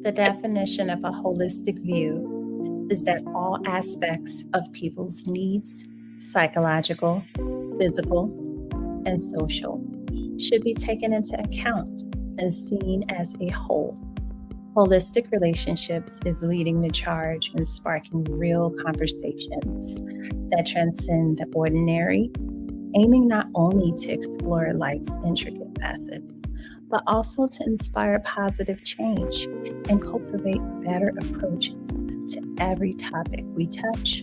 The definition of a holistic view is that all aspects of people's needs, psychological, physical, and social, should be taken into account and seen as a whole. Holistic relationships is leading the charge in sparking real conversations that transcend the ordinary, aiming not only to explore life's intricate facets, but also to inspire positive change and cultivate better approaches to every topic we touch.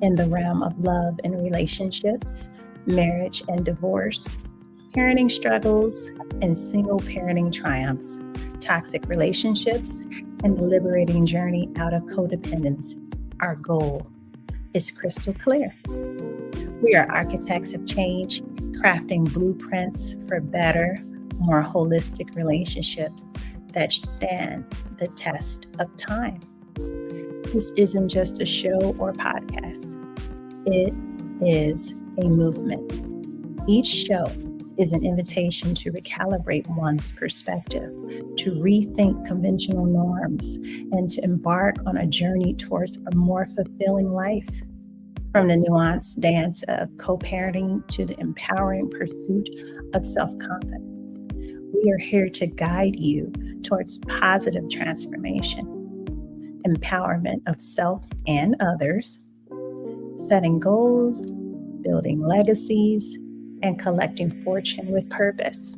In the realm of love and relationships, marriage and divorce, parenting struggles and single parenting triumphs, toxic relationships, and the liberating journey out of codependency, our goal is crystal clear. We are architects of change, crafting blueprints for better, more holistic relationships that stand the test of time. This isn't just a show or podcast. It is a movement. Each show is an invitation to recalibrate one's perspective, to rethink conventional norms, and to embark on a journey towards a more fulfilling life. From the nuanced dance of co-parenting to the empowering pursuit of self-confidence, we are here to guide you towards positive transformation, empowerment of self and others, setting goals, building legacies, and collecting fortune with purpose.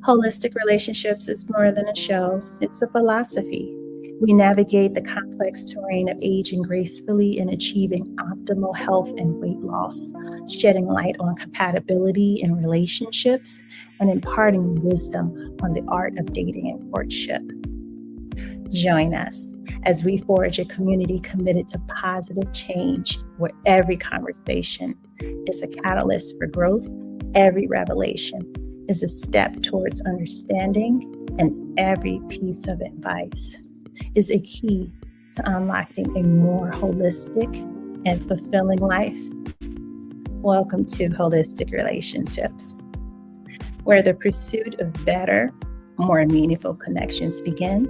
Holistic relationships is more than a show, it's a philosophy. We navigate the complex terrain of aging gracefully and achieving optimal health and weight loss, shedding light on compatibility in relationships, and imparting wisdom on the art of dating and courtship. Join us as we forge a community committed to positive change, where every conversation is a catalyst for growth, every revelation is a step towards understanding, and every piece of advice is a key to unlocking a more holistic and fulfilling life. Welcome to Holistic Relationships, where the pursuit of better, more meaningful connections begin,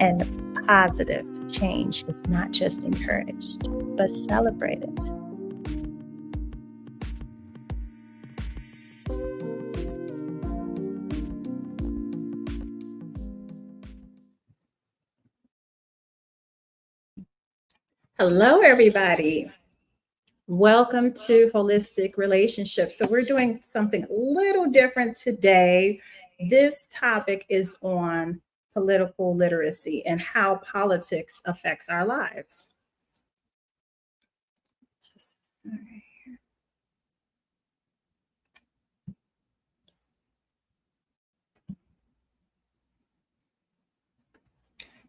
and positive change is not just encouraged, but celebrated. Hello, everybody. Welcome to Holistic Relationships. So we're doing something a little different today. This topic is on political literacy and how politics affects our lives.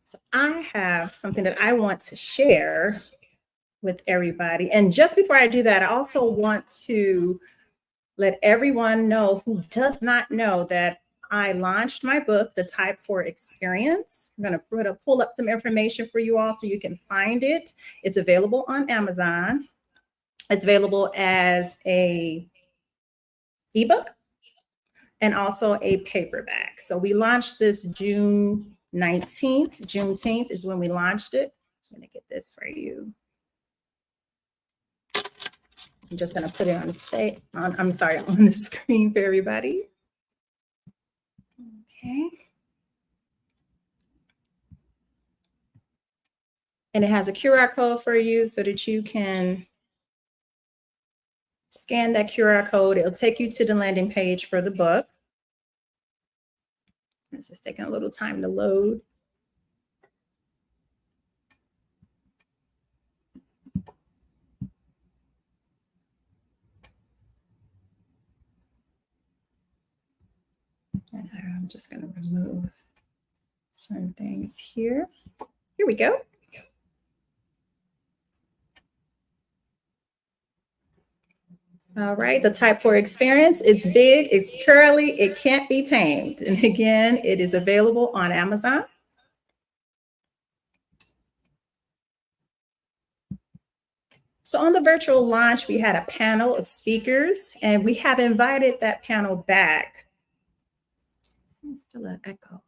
So I have something that I want to share with everybody. And just before I do that, I also want to let everyone know who does not know that I launched my book, The Type 4 Experience. I'm going to pull up some information for you all so you can find it. It's available on Amazon. It's available as a ebook and a paperback. So we launched this June 19th. Juneteenth is when we launched it. I'm going to get this for you. I'm just going to put it on the screen for everybody. Okay. And it has a QR code for you so that you can scan that QR code. It'll take you to the landing page for the book. It's just taking a little time to load. And I'm just going to remove certain things here. Here we go. All right, the Type 4 Experience. It's big, it's curly, it can't be tamed. And again, it is available on Amazon. So on the virtual launch, we had a panel of speakers, and we have invited that panel back. It's still an echo.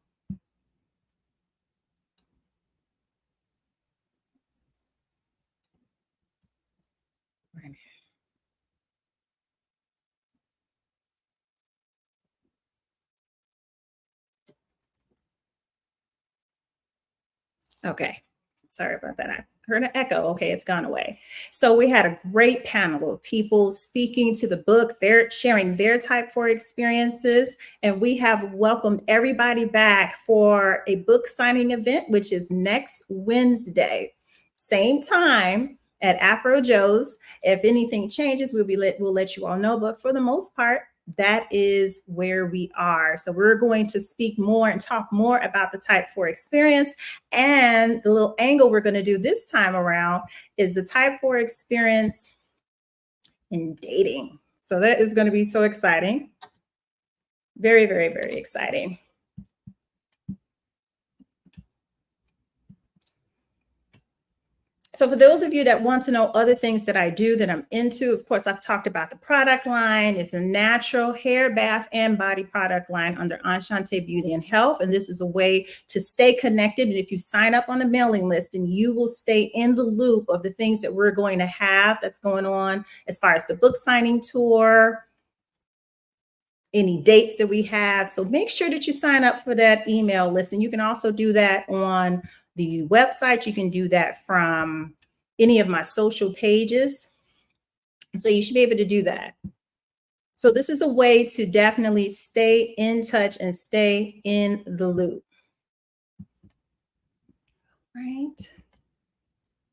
Okay. Sorry about that. I heard an echo. Okay, it's gone away. So we had a great panel of people speaking to the book. They're sharing their type 4 experiences. And we have welcomed everybody back for a book signing event, which is next Wednesday, same time at Afro Joe's. If anything changes, we'll let you all know. But for the most part, that is where we are. So we're going to speak more and talk more about the type 4 experience. And the little angle we're going to do this time around is the type 4 experience in dating. So that is going to be so exciting. Very, very, very exciting. So for those of you that want to know other things that I do that I'm into, of course, I've talked about the product line. It's a natural hair, bath, and body product line under Enchanté Beauty and Health. And this is a way to stay connected. And if you sign up on a mailing list, then you will stay in the loop of the things that we're going to have that's going on as far as the book signing tour, any dates that we have. So make sure that you sign up for that email list. And you can also do that on the website. You can do that from any of my social pages. So you should be able to do that. So this is a way to definitely stay in touch and stay in the loop. Right.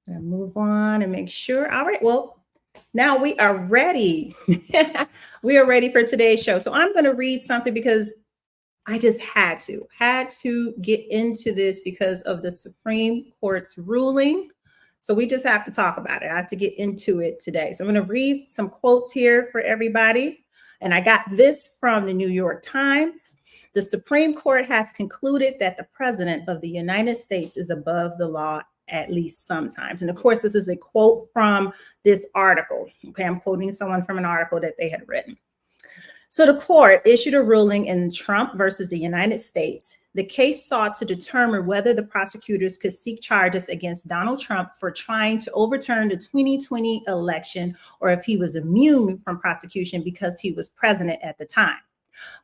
I'm gonna move on and make sure. All right. Well, now we are ready. We are ready for today's show. So I'm going to read something because I just had to get into this because of the Supreme Court's ruling. So we just have to talk about it. I have to get into it today. So I'm going to read some quotes here for everybody. And I got this from the New York Times. The Supreme Court has concluded that the president of the United States is above the law at least sometimes. And of course, this is a quote from this article. Okay, I'm quoting someone from an article that they had written. So the court issued a ruling in Trump versus the United States. The case sought to determine whether the prosecutors could seek charges against Donald Trump for trying to overturn the 2020 election, or if he was immune from prosecution because he was president at the time.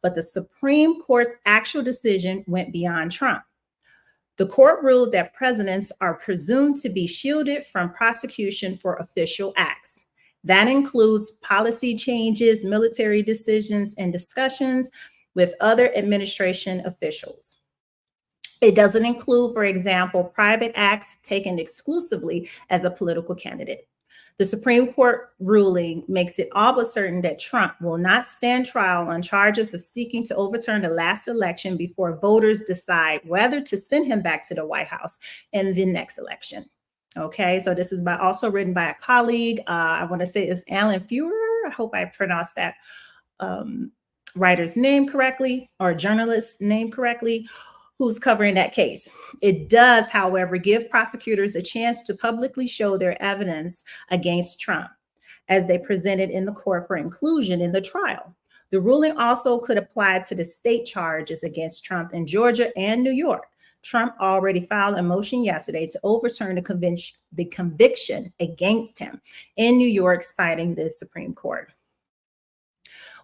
But the Supreme Court's actual decision went beyond Trump. The court ruled that presidents are presumed to be shielded from prosecution for official acts. That includes policy changes, military decisions, and discussions with other administration officials. It doesn't include, for example, private acts taken exclusively as a political candidate. The Supreme Court ruling makes it all but certain that Trump will not stand trial on charges of seeking to overturn the last election before voters decide whether to send him back to the White House in the next election. Okay, so this is also written by a colleague. I want to say it's Alan Feuer. I hope I pronounced that writer's name correctly, or journalist's name correctly, who's covering that case. It does, however, give prosecutors a chance to publicly show their evidence against Trump as they presented in the court for inclusion in the trial. The ruling also could apply to the state charges against Trump in Georgia and New York. Trump already filed a motion yesterday to overturn the conviction against him in New York, citing the Supreme Court.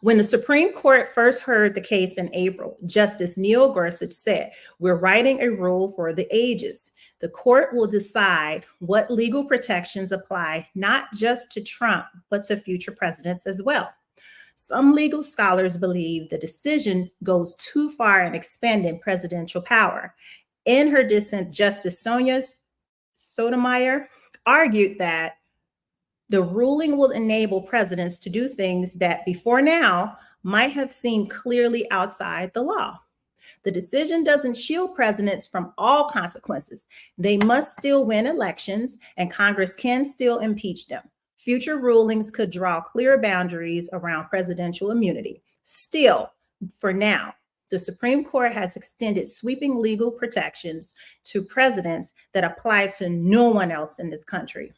When the Supreme Court first heard the case in April, Justice Neil Gorsuch said, "We're writing a rule for the ages. The court will decide what legal protections apply not just to Trump, but to future presidents as well." Some legal scholars believe the decision goes too far in expanding presidential power. In her dissent, Justice Sonia Sotomayor argued that the ruling will enable presidents to do things that before now might have seemed clearly outside the law. The decision doesn't shield presidents from all consequences. They must still win elections, and Congress can still impeach them. Future rulings could draw clear boundaries around presidential immunity. Still, for now, the Supreme Court has extended sweeping legal protections to presidents that apply to no one else in this country.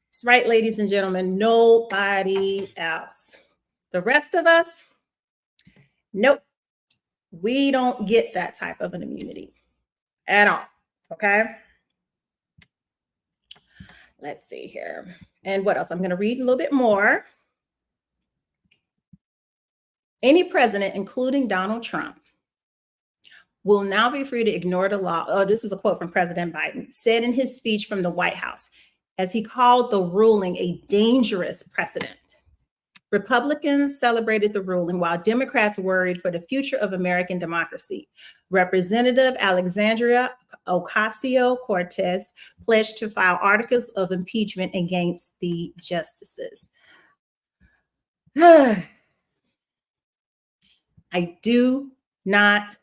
That's right, ladies and gentlemen, nobody else. The rest of us, nope, we don't get that type of an immunity at all, okay? Let's see here. And what else? I'm going to read a little bit more. Any president, including Donald Trump, will now be free to ignore the law. Oh, this is a quote from President Biden, said in his speech from the White House, as he called the ruling a dangerous precedent. Republicans celebrated the ruling while Democrats worried for the future of American democracy. Representative Alexandria Ocasio-Cortez pledged to file articles of impeachment against the justices. I do not,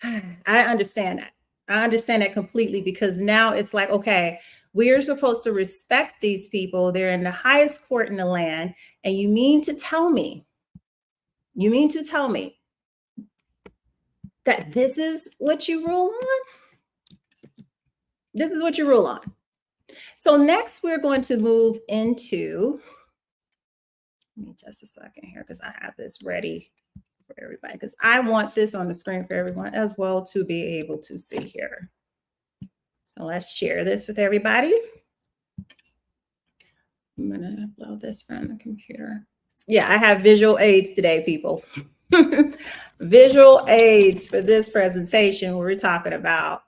I understand that. I understand that completely, because now it's like, okay, we're supposed to respect these people. They're in the highest court in the land. And you mean to tell me that this is what you rule on? This is what you rule on. So next we're going to move into, give me just a second here, because I have this ready for everybody, because I want this on the screen for everyone as well to be able to see here. So let's share this with everybody. I'm going to upload this from the computer. Yeah, I have visual aids today, people. Visual aids for this presentation where we're talking about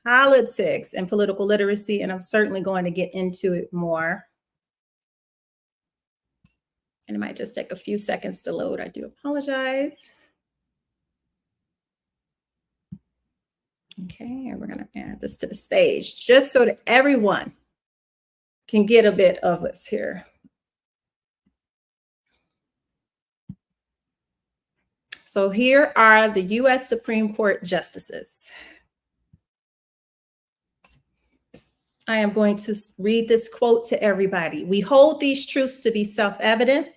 politics and political literacy, and I'm certainly going to get into it more. And it might just take a few seconds to load. I do apologize. Okay, and we're going to add this to the stage just so that everyone can get a bit of us here. So here are the U.S. Supreme Court justices. I am going to read this quote to everybody. We hold these truths to be self-evident,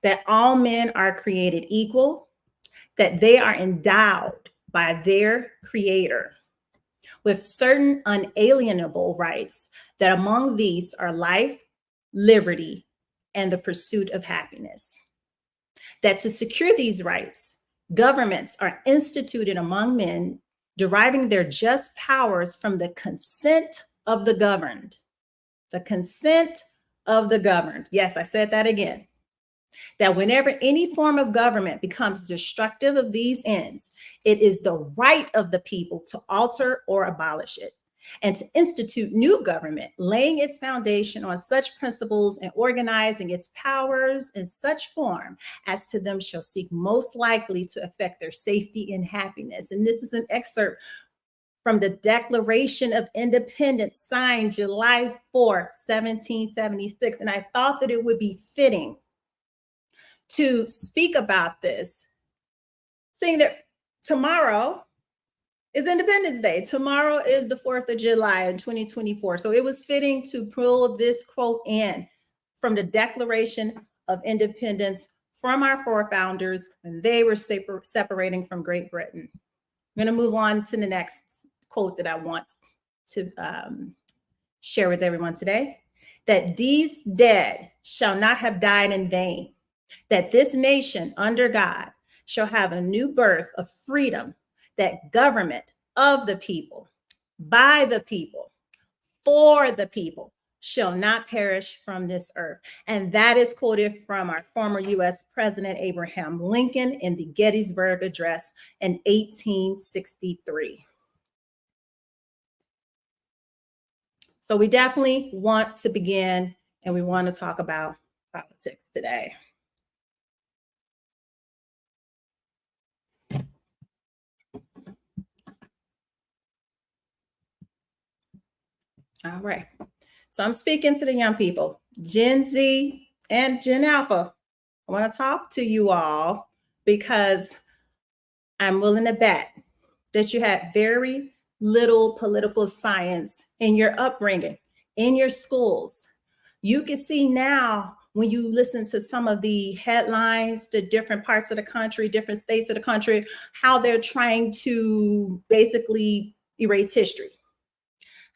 that all men are created equal, that they are endowed by their creator with certain unalienable rights, that among these are life, liberty, and the pursuit of happiness. That to secure these rights, governments are instituted among men, deriving their just powers from the consent of the governed. The consent of the governed. Yes, I said that again. That whenever any form of government becomes destructive of these ends, it is the right of the people to alter or abolish it, and to institute new government, laying its foundation on such principles and organizing its powers in such form as to them shall seek most likely to affect their safety and happiness. And this is an excerpt from the Declaration of Independence, signed July 4th, 1776. And I thought that it would be fitting to speak about this, seeing that tomorrow is Independence Day. Tomorrow is the 4th of July in 2024. So it was fitting to pull this quote in from the Declaration of Independence from our forefathers when they were separating from Great Britain. I'm going to move on to the next quote that I want to share with everyone today. That these dead shall not have died in vain, that this nation under God shall have a new birth of freedom, that government of the people, by the people, for the people, shall not perish from this earth. And that is quoted from our former U.S. President Abraham Lincoln in the Gettysburg Address in 1863. So we definitely want to begin, and we want to talk about politics today. All right. So I'm speaking to the young people, Gen Z and Gen Alpha. I want to talk to you all because I'm willing to bet that you had very little political science in your upbringing, in your schools. You can see now when you listen to some of the headlines, the different parts of the country, different states of the country, how they're trying to basically erase history,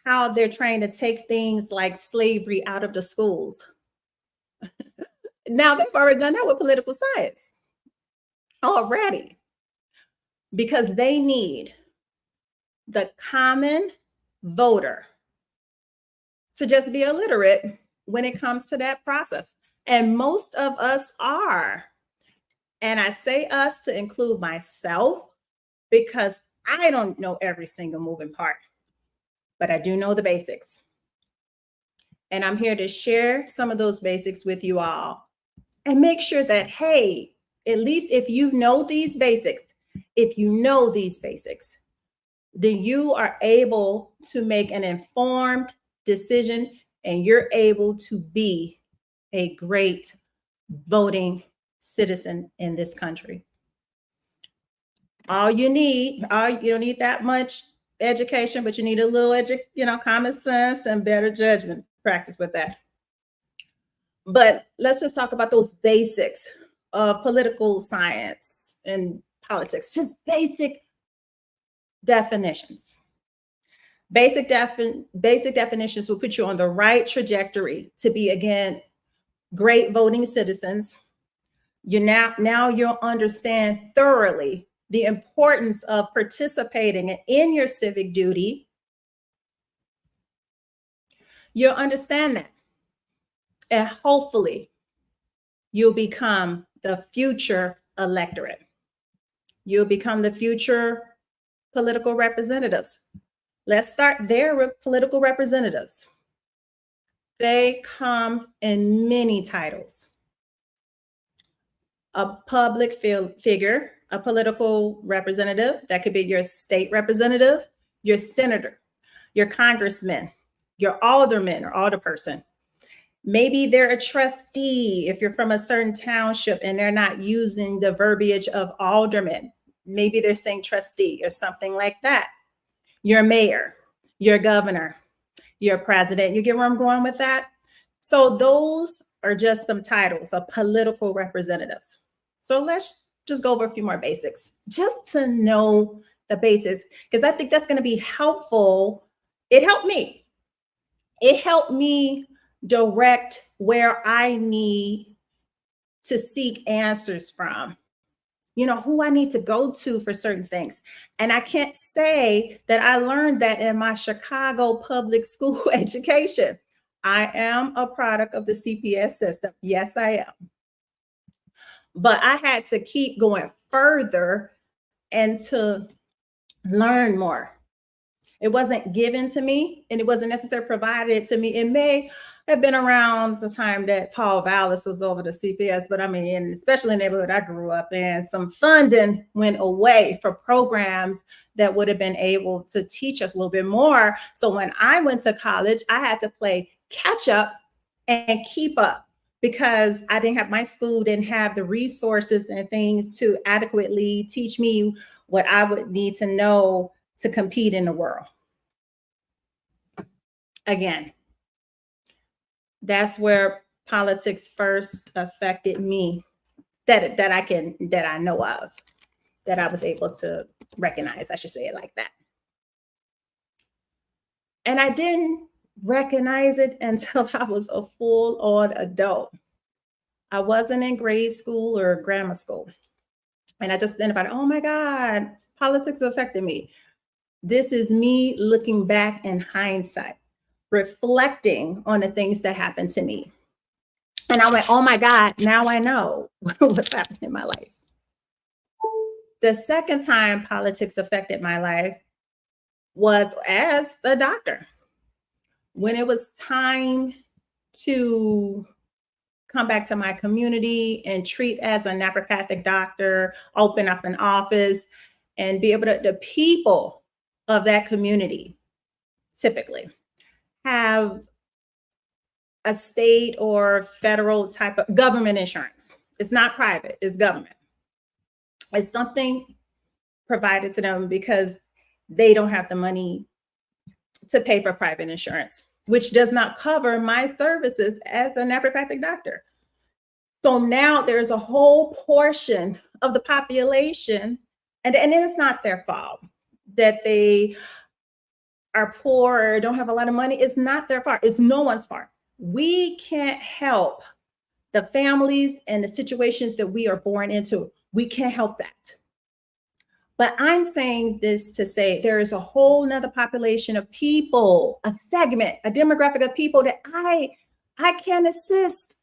how they're trying to take things like slavery out of the schools. Now, they've already done that with political science already, because they need the common voter to just be illiterate when it comes to that process. And most of us are. And I say us to include myself because I don't know every single moving part, but I do know the basics. And I'm here to share some of those basics with you all and make sure that, hey, at least if you know these basics, then you are able to make an informed decision and you're able to be a great voting citizen in this country. You don't need that much education, but you need a little common sense and better judgment practice with that. But let's just talk about those basics of political science and politics, just basic definitions. Basic definitions will put you on the right trajectory to be, again, great voting citizens. Now you'll understand thoroughly the importance of participating in your civic duty. You'll understand that. And hopefully you'll become the future electorate. You'll become the future political representatives. Let's start there with political representatives. They come in many titles. A public figure, a political representative, that could be your state representative, your senator, your congressman, your alderman or alderperson. Maybe they're a trustee if you're from a certain township and they're not using the verbiage of alderman. Maybe they're saying trustee or something like that. Your mayor, your governor, your president. You get where I'm going with that? So those are just some titles of political representatives. So let's just go over a few more basics, just to know the basics, because I think that's going to be helpful. It helped me. It helped me direct where I need to seek answers from, who I need to go to for certain things. And I can't say that I learned that in my Chicago public school education. I am a product of the CPS system. Yes, I am. But I had to keep going further and to learn more. It wasn't given to me and it wasn't necessarily provided to me. It may have been around the time that Paul Vallis was over the CPS, but I mean, especially in the neighborhood I grew up in, some funding went away for programs that would have been able to teach us a little bit more. So when I went to college, I had to play catch up and keep up because my school didn't have the resources and things to adequately teach me what I would need to know to compete in the world. Again, that's where politics first affected me that I know of, that I was able to recognize, I should say it like that. And I didn't recognize it until I was a full-on adult. I wasn't in grade school or grammar school. And I just identified, oh my God, politics affected me. This is me looking back in hindsight, reflecting on the things that happened to me. And I went, oh my God, now I know what's happening in my life. The second time politics affected my life was as a doctor. When it was time to come back to my community and treat as a naturopathic doctor, open up an office and be able to, the people of that community typically have a state or federal type of government insurance. It's not private, it's government. It's something provided to them because they don't have the money to pay for private insurance, which does not cover my services as a naturopathic doctor. So now there's a whole portion of the population, and it's not their fault that they are poor or don't have a lot of money. It's not their fault. It's no one's fault. We can't help the families and the situations that we are born into. We can't help that. But I'm saying this to say there is a whole nother population of people, a segment, a demographic of people that I can assist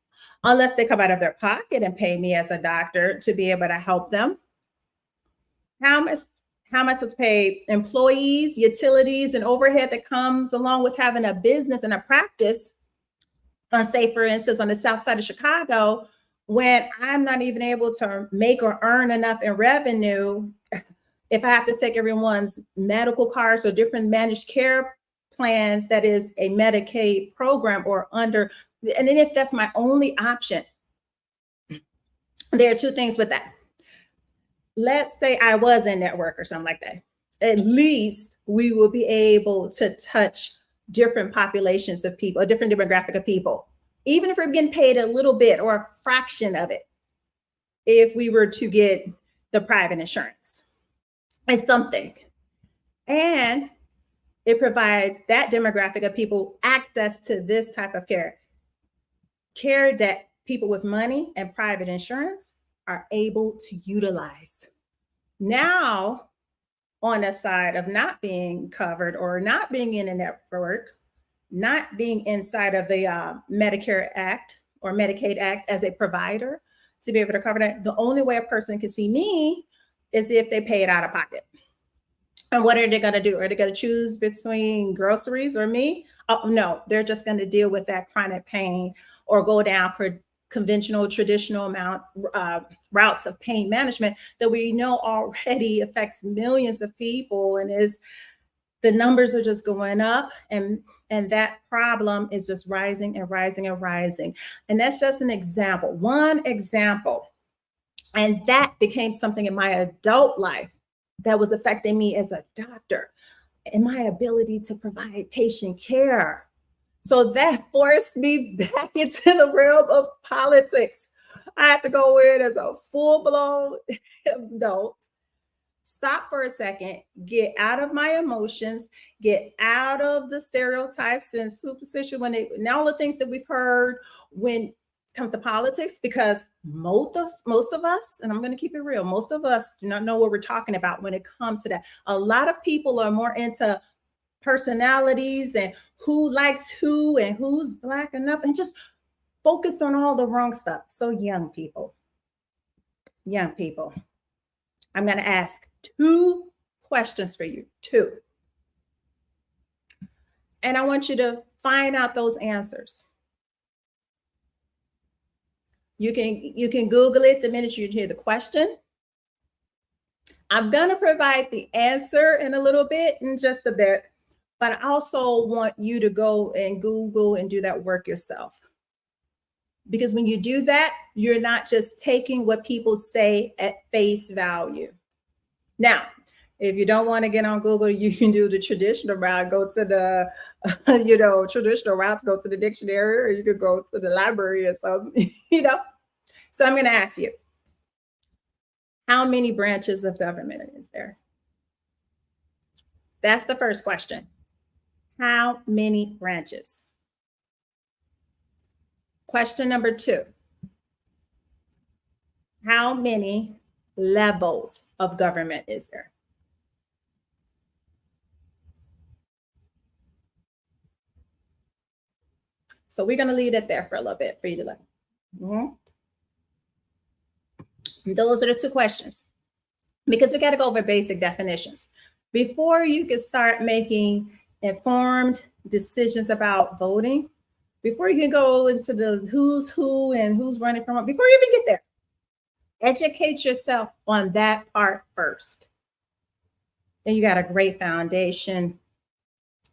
unless they come out of their pocket and pay me as a doctor to be able to help them. How much how am I supposed to pay employees, utilities, and overhead that comes along with having a business and a practice on, say, for instance, on the south side of Chicago, when I'm not even able to make or earn enough in revenue if I have to take everyone's medical cards or different managed care plans that is a Medicaid program or under, and then if that's my only option, there are two things with that. Let's say I was in network or something like that. At least we will be able to touch different populations of people, a different demographic of people, even if we're getting paid a little bit or a fraction of it, if we were to get the private insurance. It's something. And it provides that demographic of people access to this type of care that people with money and private insurance are able to utilize. Now, on the side of not being covered or not being in a network, not being inside of the Medicare Act or Medicaid Act as a provider to be able to cover that, the only way a person can see me is if they pay it out of pocket. And what are they going to do? Are they going to choose between groceries or me? Oh, no, they're just going to deal with that chronic pain or go down for conventional, traditional routes of pain management that we know already affects millions of people, and the numbers are just going up, and that problem is just rising and rising and rising. And that's just an example, one example. And that became something in my adult life that was affecting me as a doctor and my ability to provide patient care. So that forced me back into the realm of politics. I had to go in as a full-blown adult, stop for a second, get out of my emotions, get out of the stereotypes and superstition and all the things that we've heard when it comes to politics, because most of us, and I'm going to keep it real, most of us do not know what we're talking about when it comes to that. A lot of people are more into personalities and who likes who and who's black enough and just focused on all the wrong stuff. So young people, I'm going to ask two questions for you, two. And I want you to find out those answers. You can Google it the minute you hear the question. I'm going to provide the answer in a little bit, in just a bit, but I also want you to go and Google and do that work yourself. Because when you do that, you're not just taking what people say at face value. Now, if you don't want to get on Google, you can do the traditional route, go to the, traditional routes, go to the dictionary, or you could go to the library or something, So I'm going to ask you, how many branches of government is there? That's the first question. How many branches? Question number two. How many levels of government is there? So we're going to leave it there for a little bit for you to learn. Those are the two questions, because we got to go over basic definitions before you can start making informed decisions about voting. Before you can go into the who's who and who's running from, before you even get there, educate yourself on that part first. Then you got a great foundation.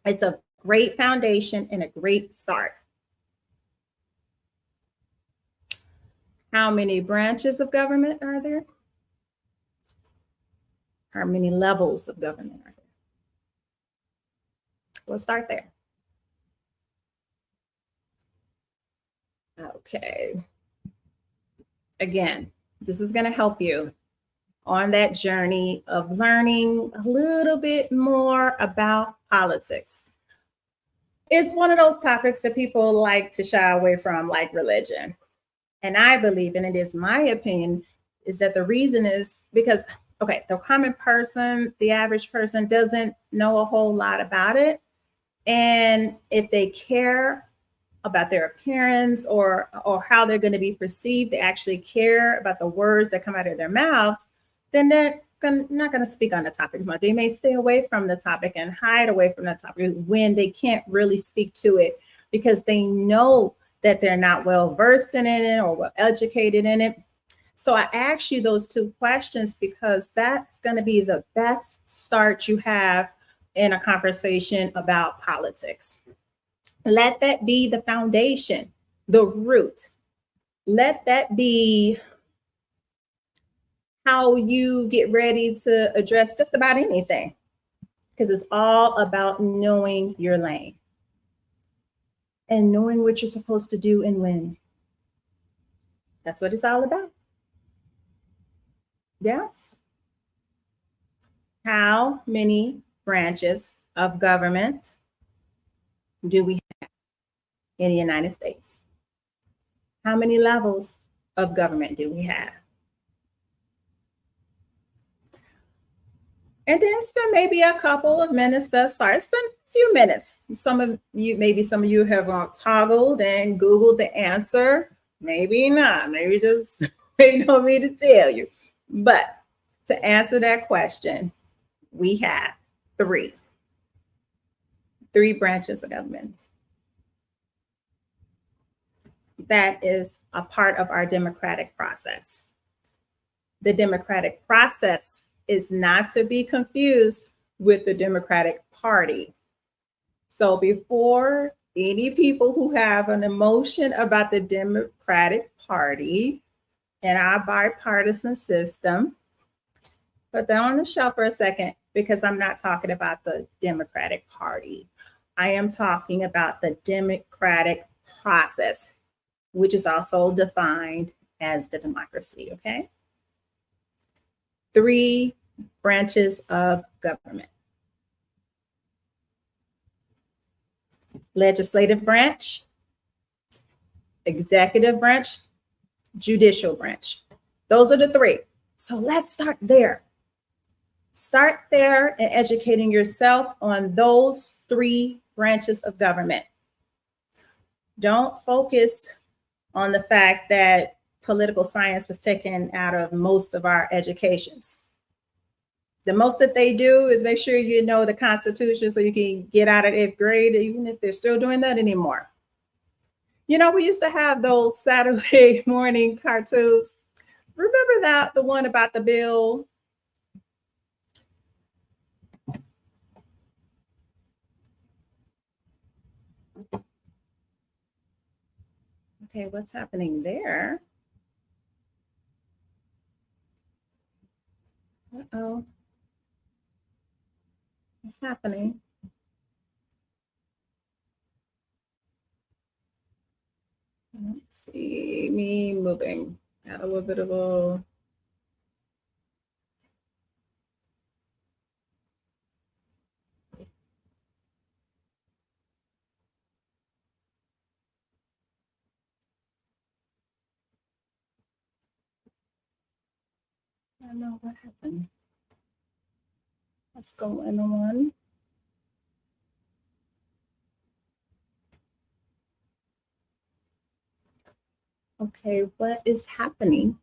It's a great foundation and a great start. How many branches of government are there? How many levels of government are there? We'll start there. Okay. Again, this is going to help you on that journey of learning a little bit more about politics. It's one of those topics that people like to shy away from, like religion. And I believe, and it is my opinion, is that the reason is because Okay, the common person, the average person doesn't know a whole lot about it. And if they care about their appearance or how they're going to be perceived, they actually care about the words that come out of their mouths, then they're not going to speak on the topic as much. They may stay away from the topic and hide away from the topic when they can't really speak to it because they know that they're not well versed in it or well educated in it. So I asked you those two questions because that's going to be the best start you have in a conversation about politics. Let that be the foundation, the root. Let that be how you get ready to address just about anything, because it's all about knowing your lane and knowing what you're supposed to do and when. That's what it's all about. Yes. How many branches of government do we have in the United States? How many levels of government do we have? And then spend maybe a couple of minutes thus far. It's been a few minutes. Some of you have toggled and Googled the answer. Maybe not. Maybe just waiting on me to tell you. But to answer that question, we have three branches of government. That is a part of our democratic process. The democratic process is not to be confused with the Democratic Party. So before any people who have an emotion about the Democratic Party and our bipartisan system, put that on the shelf for a second, because I'm not talking about the Democratic Party. I am talking about the democratic process, which is also defined as the democracy, okay? Three branches of government. Legislative branch, executive branch, judicial branch. Those are the three. So let's start there. Start there and educating yourself on those three branches of government. Don't focus on the fact that political science was taken out of most of our educations. The most that they do is make sure you know the Constitution so you can get out of 8th grade, even if they're still doing that anymore. You know, we used to have those Saturday morning cartoons. Remember that, the one about the bill? Okay, what's happening there? Uh-oh. What's happening? Let's see, me moving. Got a little bit of a... I don't know what happened. What's going on? Okay, what is happening?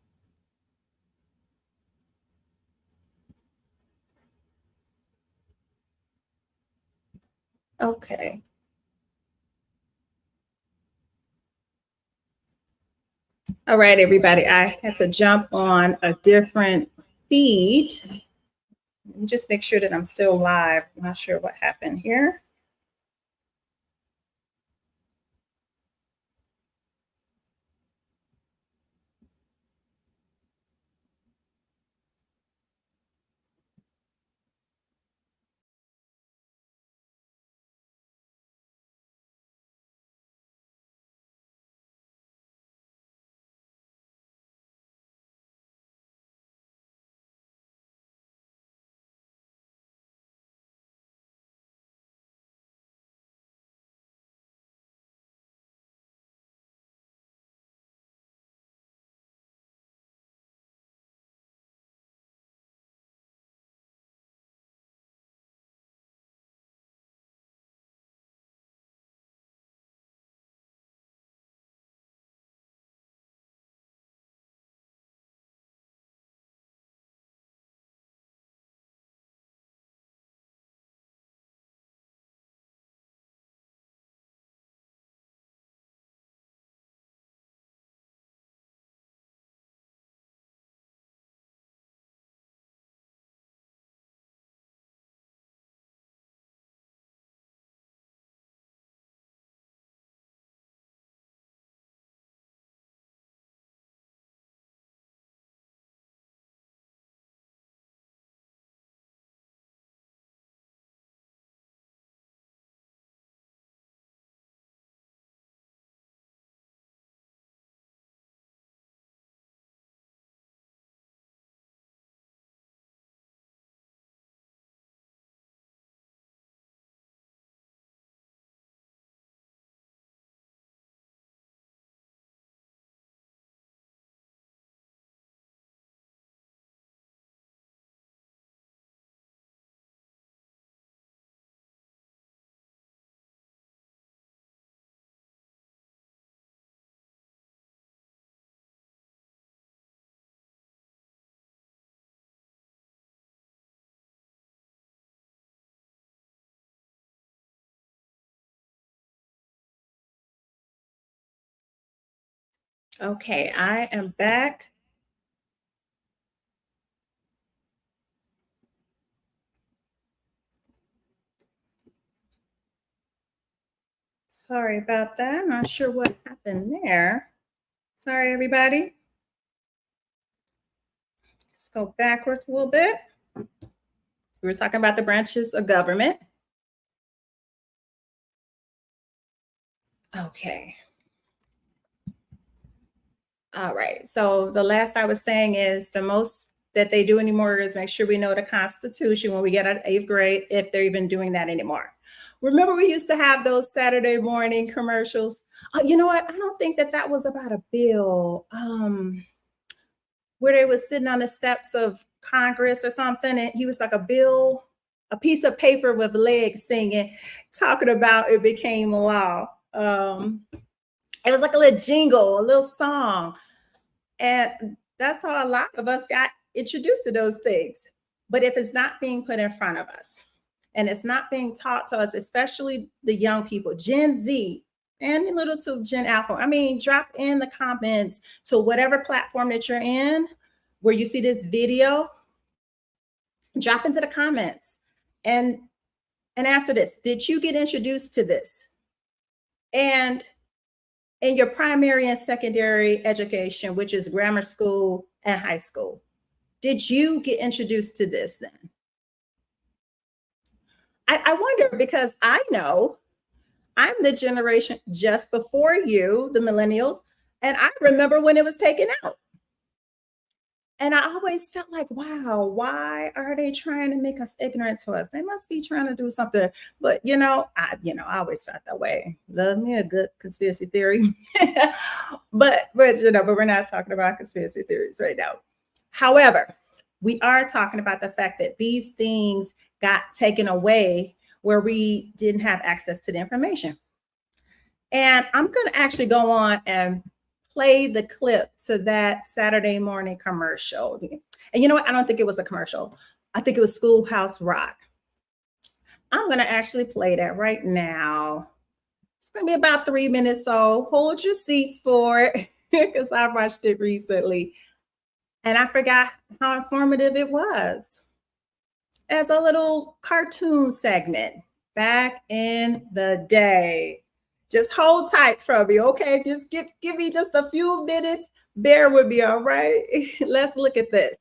Okay. All right, everybody. I had to jump on a different feed. Let me just make sure that I'm still live. I'm not sure what happened here. Okay, I am back. Sorry about that. Not sure what happened there. Sorry, everybody. Let's go backwards a little bit. We were talking about the branches of government. Okay. All right. So the last I was saying is the most that they do anymore is make sure we know the Constitution when we get out of 8th grade, if they're even doing that anymore. Remember, we used to have those Saturday morning commercials. Oh, you know what? I don't think that was about a bill. Where they was sitting on the steps of Congress or something, and he was like a bill, a piece of paper with legs singing, talking about it became law. It was like a little jingle, a little song. And that's how a lot of us got introduced to those things. But if it's not being put in front of us and it's not being taught to us, especially the young people, Gen Z and a little to Gen Alpha, I mean, drop in the comments to whatever platform that you're in where you see this video, drop into the comments and answer this. Did you get introduced to this? And in your primary and secondary education, which is grammar school and high school, did you get introduced to this then? I wonder because I know I'm the generation just before you, the millennials, and I remember when it was taken out. And I always felt like, wow, why are they trying to make us ignorant to us? They must be trying to do something. But I always felt that way. Love me a good conspiracy theory. but we're not talking about conspiracy theories right now. However, we are talking about the fact that these things got taken away where we didn't have access to the information. And I'm going to actually go on and play the clip to that Saturday morning commercial. And you know what? I don't think it was a commercial. I think it was Schoolhouse Rock. I'm going to actually play that right now. It's going to be about 3 minutes, so hold your seats for it because I watched it recently. And I forgot how informative it was as a little cartoon segment back in the day. Just hold tight for me, okay? Just give me just a few minutes. Bear with me, all right? Let's look at this.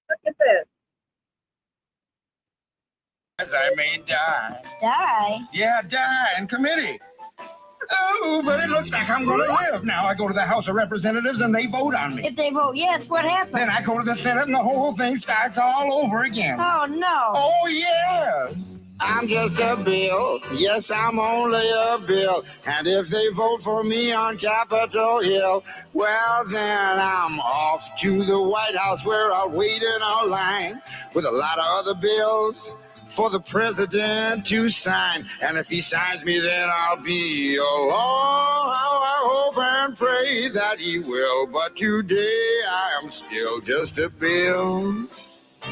Look at this. As I may die. Die? Yeah, die in committee. Oh, but it looks like I'm going to live. Now I go to the House of Representatives and they vote on me. If they vote yes, what happens? Then I go to the Senate and the whole thing starts all over again. Oh, no. Oh, yes. I'm just a bill. Yes, I'm only a bill. And if they vote for me on Capitol Hill, well, then I'm off to the White House where I'll wait in a line with a lot of other bills for the president to sign. And if he signs me, then I'll be alone. How I hope and pray that he will. But today I am still just a bill.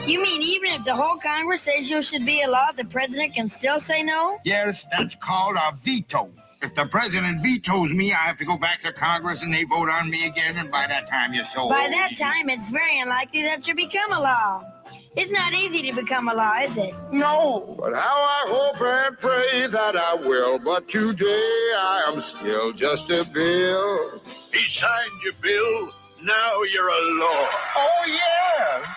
You mean even if the whole Congress says you should be a law, the president can still say no? Yes, that's called a veto. If the president vetoes me, I have to go back to Congress and they vote on me again, and by that time you're so By old. that time, it's very unlikely that you become a law. It's not easy to become a law, is it? No, but how I hope and pray that I will. But today I am still just a bill. He signed your bill. Now you're a law. Oh, yes.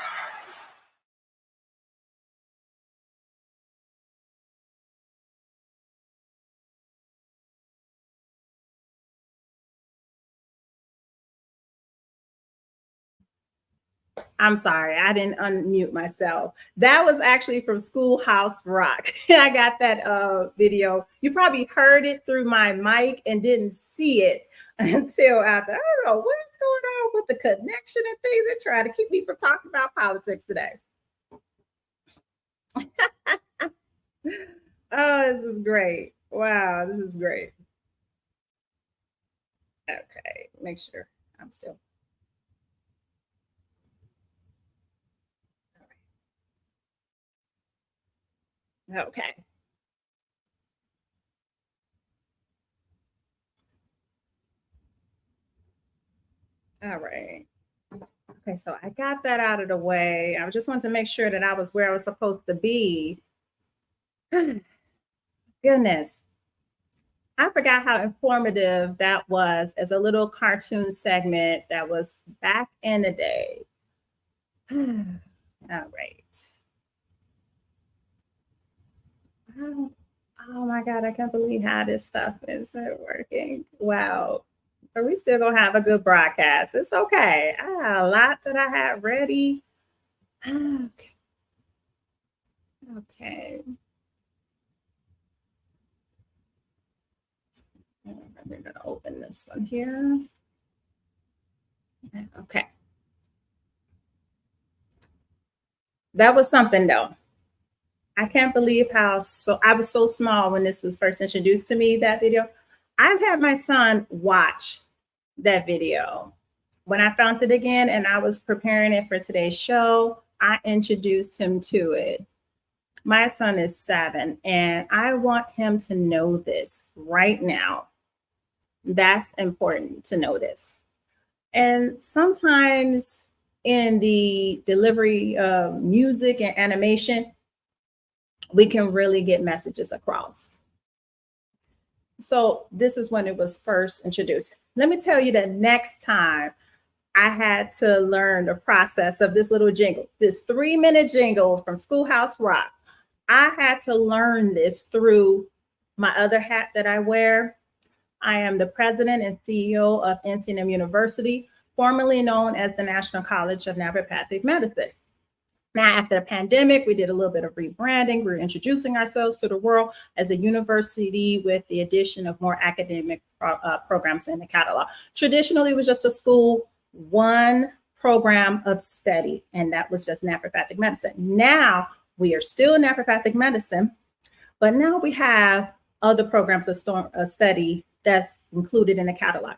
I'm sorry, I didn't unmute myself. That was actually from Schoolhouse Rock. I got that video. You probably heard it through my mic and didn't see it until after. I don't know what's going on with the connection and things. They're trying to keep me from talking about politics today. Oh, this is great. Wow, this is great. Okay, make sure I'm still. Okay. All right. Okay, so I got that out of the way. I just wanted to make sure that I was where I was supposed to be. Goodness. I forgot how informative that was as a little cartoon segment that was back in the day. All right. Oh my God, I can't believe how this stuff isn't working. Wow. But we still gonna have a good broadcast. It's okay. I had a lot that I had ready. Okay. Okay. We're gonna open this one here. Okay. That was something though. I can't believe how I was so small when this was first introduced to me, that video. I've had my son watch that video. When I found it again and I was preparing it for today's show, I introduced him to it. My son is 7 and I want him to know this right now. That's important to know this. And sometimes in the delivery of music and animation, we can really get messages across. So this is when it was first introduced. Let me tell you that next time I had to learn the process of this little jingle, this 3-minute jingle from Schoolhouse Rock. I had to learn this through my other hat that I wear. I am the president and CEO of NCNM University, formerly known as the National College of Naturopathic Medicine. Now, after the pandemic, we did a little bit of rebranding. We're introducing ourselves to the world as a university with the addition of more academic programs in the catalog. Traditionally, it was just a school, one program of study, and that was just naturopathic medicine. Now, we are still naturopathic medicine, but now we have other programs of study that's included in the catalog.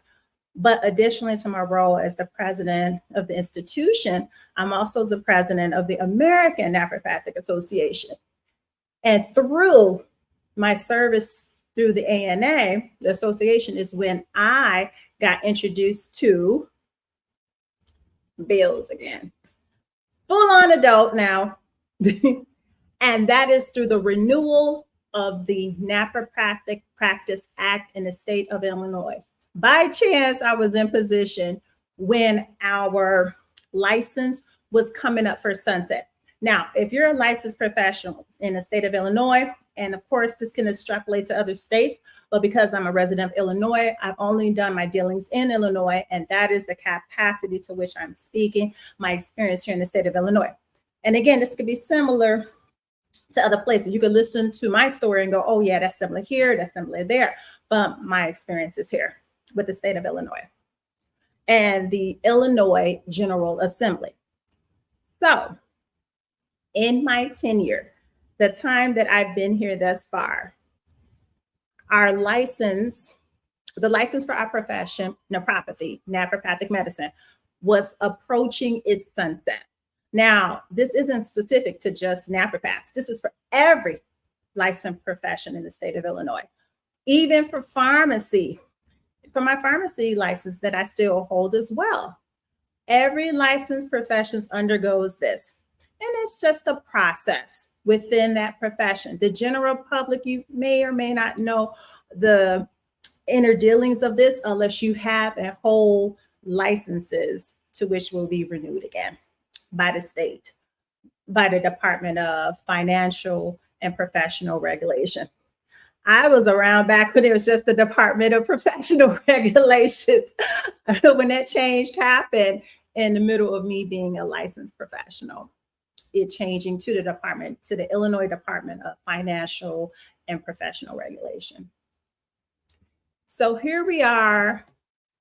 But additionally to my role as the president of the institution, I'm also the president of the American Naturopathic Association. And through my service through the ANA, the association, is when I got introduced to bills again. Full-on adult now. And that is through the renewal of the Naturopathic Practice Act in the state of Illinois. By chance, I was in position when our license was coming up for sunset. Now, if you're a licensed professional in the state of Illinois, And of course, this can extrapolate to other states, but because I'm a resident of Illinois, I've only done my dealings in Illinois, and that is the capacity to which I'm speaking, my experience here in the state of Illinois. And again, this could be similar to other places. You could listen to my story and go, oh yeah, that's similar here, that's similar there. But my experience is here with the state of Illinois and the Illinois General Assembly. So in my tenure, the time that I've been here thus far, our license, the license for our profession, naturopathic medicine, was approaching its sunset. Now, this isn't specific to just naturopaths. This is for every licensed profession in the state of Illinois, even for pharmacy, for my pharmacy license that I still hold as well. Every licensed profession undergoes this, and it's just a process within that profession. The general public, you may or may not know the inner dealings of this unless you have a whole licenses to which will be renewed again by the state, by the Department of Financial and Professional Regulation. I was around back when it was just the Department of Professional Regulations. When that change happened in the middle of me being a licensed professional, it changing to the department, to the Illinois Department of Financial and Professional Regulation. So here we are,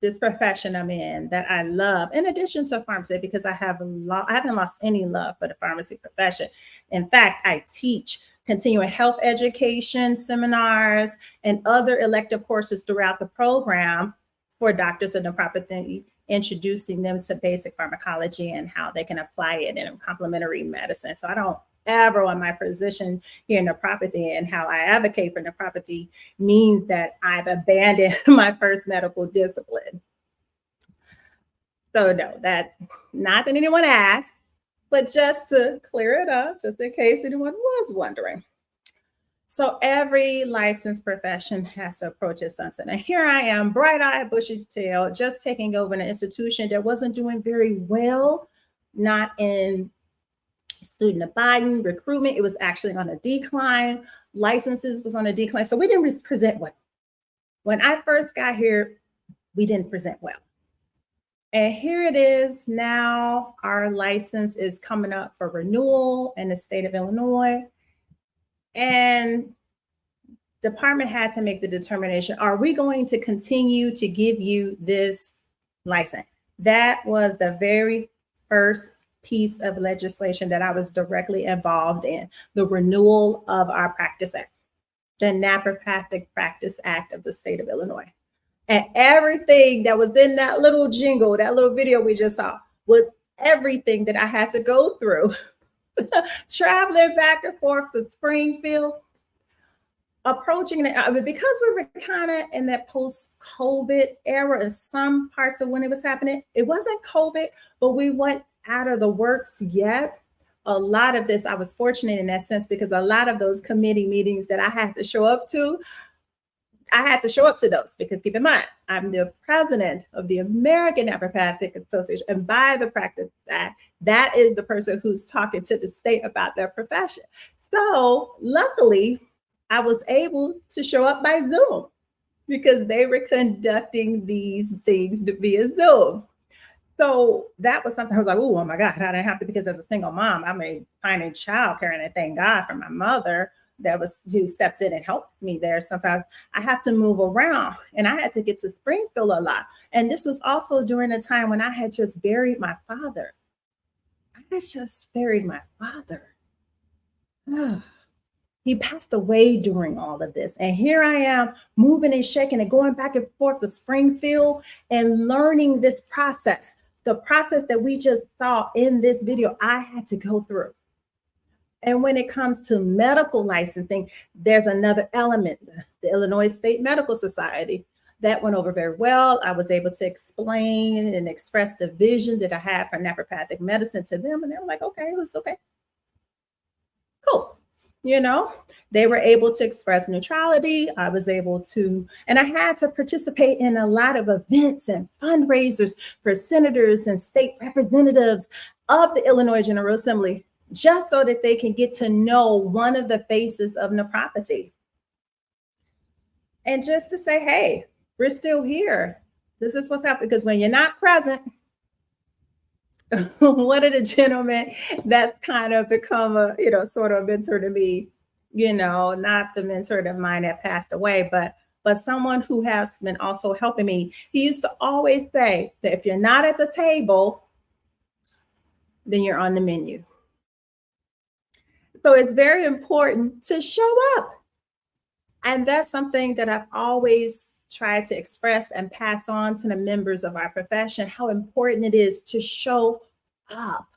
this profession I'm in that I love, in addition to pharmacy, because I haven't lost any love for the pharmacy profession. In fact, I teach continuing health education seminars and other elective courses throughout the program for doctors of naturopathy, introducing them to basic pharmacology and how they can apply it in complementary medicine. So I don't ever, on my position here in naturopathy and how I advocate for naturopathy, means that I've abandoned my first medical discipline. So no, that's not that anyone asked, but just to clear it up, just in case anyone was wondering. So every licensed profession has to approach its sunset. And here I am, bright-eyed, bushy-tailed, just taking over an institution that wasn't doing very well, not in student abiding, recruitment. It was actually on a decline. Licenses was on a decline. So we didn't present well. When I first got here, we didn't present well. And here it is now, our license is coming up for renewal in the state of Illinois. And the department had to make the determination, are we going to continue to give you this license? That was the very first piece of legislation that I was directly involved in, the renewal of our Practice Act, the Naturopathic Practice Act of the state of Illinois. And everything that was in that little jingle, that little video we just saw, was everything that I had to go through. Traveling back and forth to Springfield, approaching it, because we were kind of in that post-COVID era in some parts of when it was happening. It wasn't COVID, but we weren't out of the works yet. A lot of this, I was fortunate in that sense, because a lot of those committee meetings that I had to show up to, I had to show up to those, because keep in mind, I'm the president of the American Naturopathic Association, and by the Practice Act, that is the person who's talking to the state about their profession. So luckily, I was able to show up by Zoom because they were conducting these things via Zoom. So that was something I was like, oh my God, I didn't have to, because as a single mom, I may find a childcare, and I thank God for my mother who steps in and helps me there. Sometimes I have to move around, and I had to get to Springfield a lot. And this was also during a time when I had just buried my father. He passed away during all of this. And here I am moving and shaking and going back and forth to Springfield and learning this process. The process that we just saw in this video, I had to go through. And when it comes to medical licensing, there's another element, the Illinois State Medical Society. That went over very well. I was able to explain and express the vision that I had for naturopathic medicine to them. And they were like, okay, it was okay. Cool. You know, they were able to express neutrality. I was able to, and I had to participate in a lot of events and fundraisers for senators and state representatives of the Illinois General Assembly just so that they can get to know one of the faces of nephropathy. And just to say, hey, we're still here. This is what's happening. Because when you're not present, one of the gentlemen that's kind of become a, sort of a mentor to me, not the mentor of mine that passed away, but someone who has been also helping me. He used to always say that if you're not at the table, then you're on the menu. So it's very important to show up. And that's something that I've always tried to express and pass on to the members of our profession, how important it is to show up.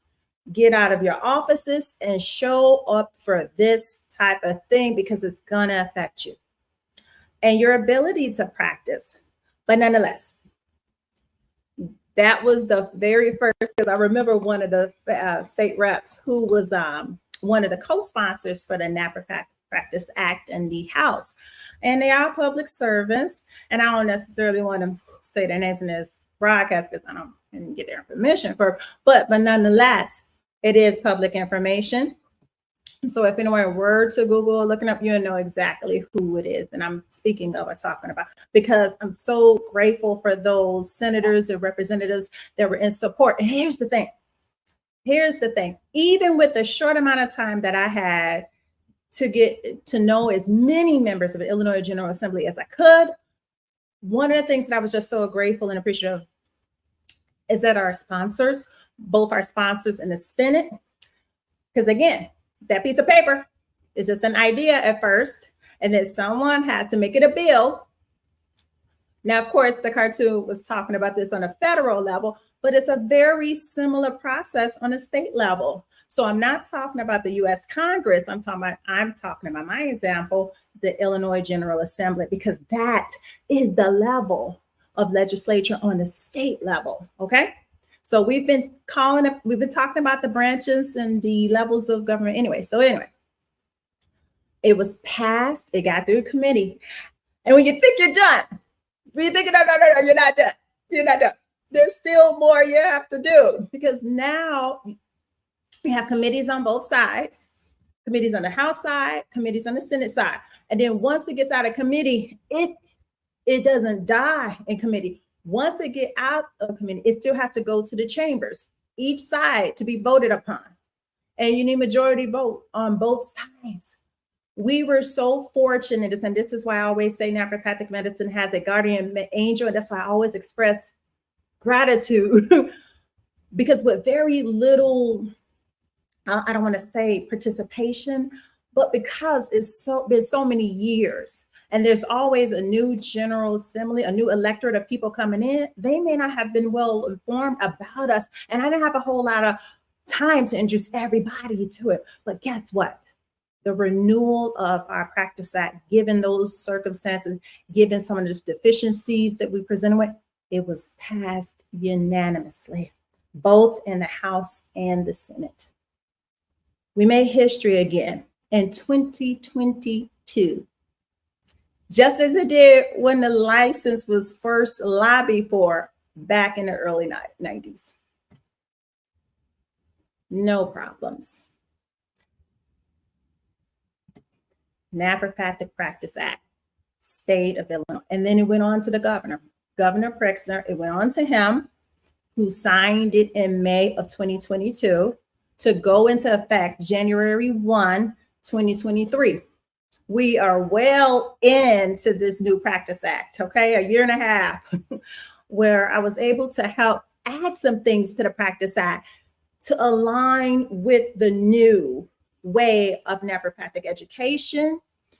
Get out of your offices and show up for this type of thing, because it's going to affect you and your ability to practice. But nonetheless, that was the very first, because I remember one of the state reps who was one of the co-sponsors for the Naturopathic Practice Act in the House. And they are public servants. And I don't necessarily want to say their names in this broadcast because I didn't get their permission for, but nonetheless, it is public information. So if anyone were to Google looking up, you'll know exactly who it is. And I'm speaking of or talking about, because I'm so grateful for those senators and representatives that were in support. And here's the thing. Even with the short amount of time that I had to get to know as many members of the Illinois General Assembly as I could, one of the things that I was just so grateful and appreciative of is that our sponsors, both our sponsors in the Senate, because again, that piece of paper is just an idea at first, and then someone has to make it a bill. Now, of course, the cartoon was talking about this on a federal level, but it's a very similar process on a state level. So I'm not talking about the U.S. Congress. I'm talking about my example, the Illinois General Assembly, because that is the level of legislature on the state level. Okay. So we've been talking about the branches and the levels of government anyway. So anyway, it was passed. It got through committee. And when you think you're done, when you think, no, you're not done. You're not done. There's still more you have to do, because now we have committees on both sides, committees on the House side, committees on the Senate side. And then once it gets out of committee, it doesn't die in committee. Once it gets out of committee, it still has to go to the chambers, each side to be voted upon. And you need majority vote on both sides. We were so fortunate, and this is why I always say naturopathic medicine has a guardian angel, and that's why I always express gratitude, because with very little, I don't want to say participation, but because it's been so many years, and there's always a new General Assembly, a new electorate of people coming in, they may not have been well informed about us. And I didn't have a whole lot of time to introduce everybody to it. But guess what? The renewal of our Practice Act, given those circumstances, given some of the deficiencies that we presented with, it was passed unanimously, both in the House and the Senate. We made history again in 2022. Just as it did when the license was first lobbied for back in the early 90s. No problems. Naturopathic Practice Act, State of Illinois. And then it went on to the governor, Governor Pritzker. It went on to him, who signed it in May of 2022 to go into effect January 1, 2023. We are well into this new Practice Act, okay? A year and a half, where I was able to help add some things to the Practice Act to align with the new way of naturopathic education,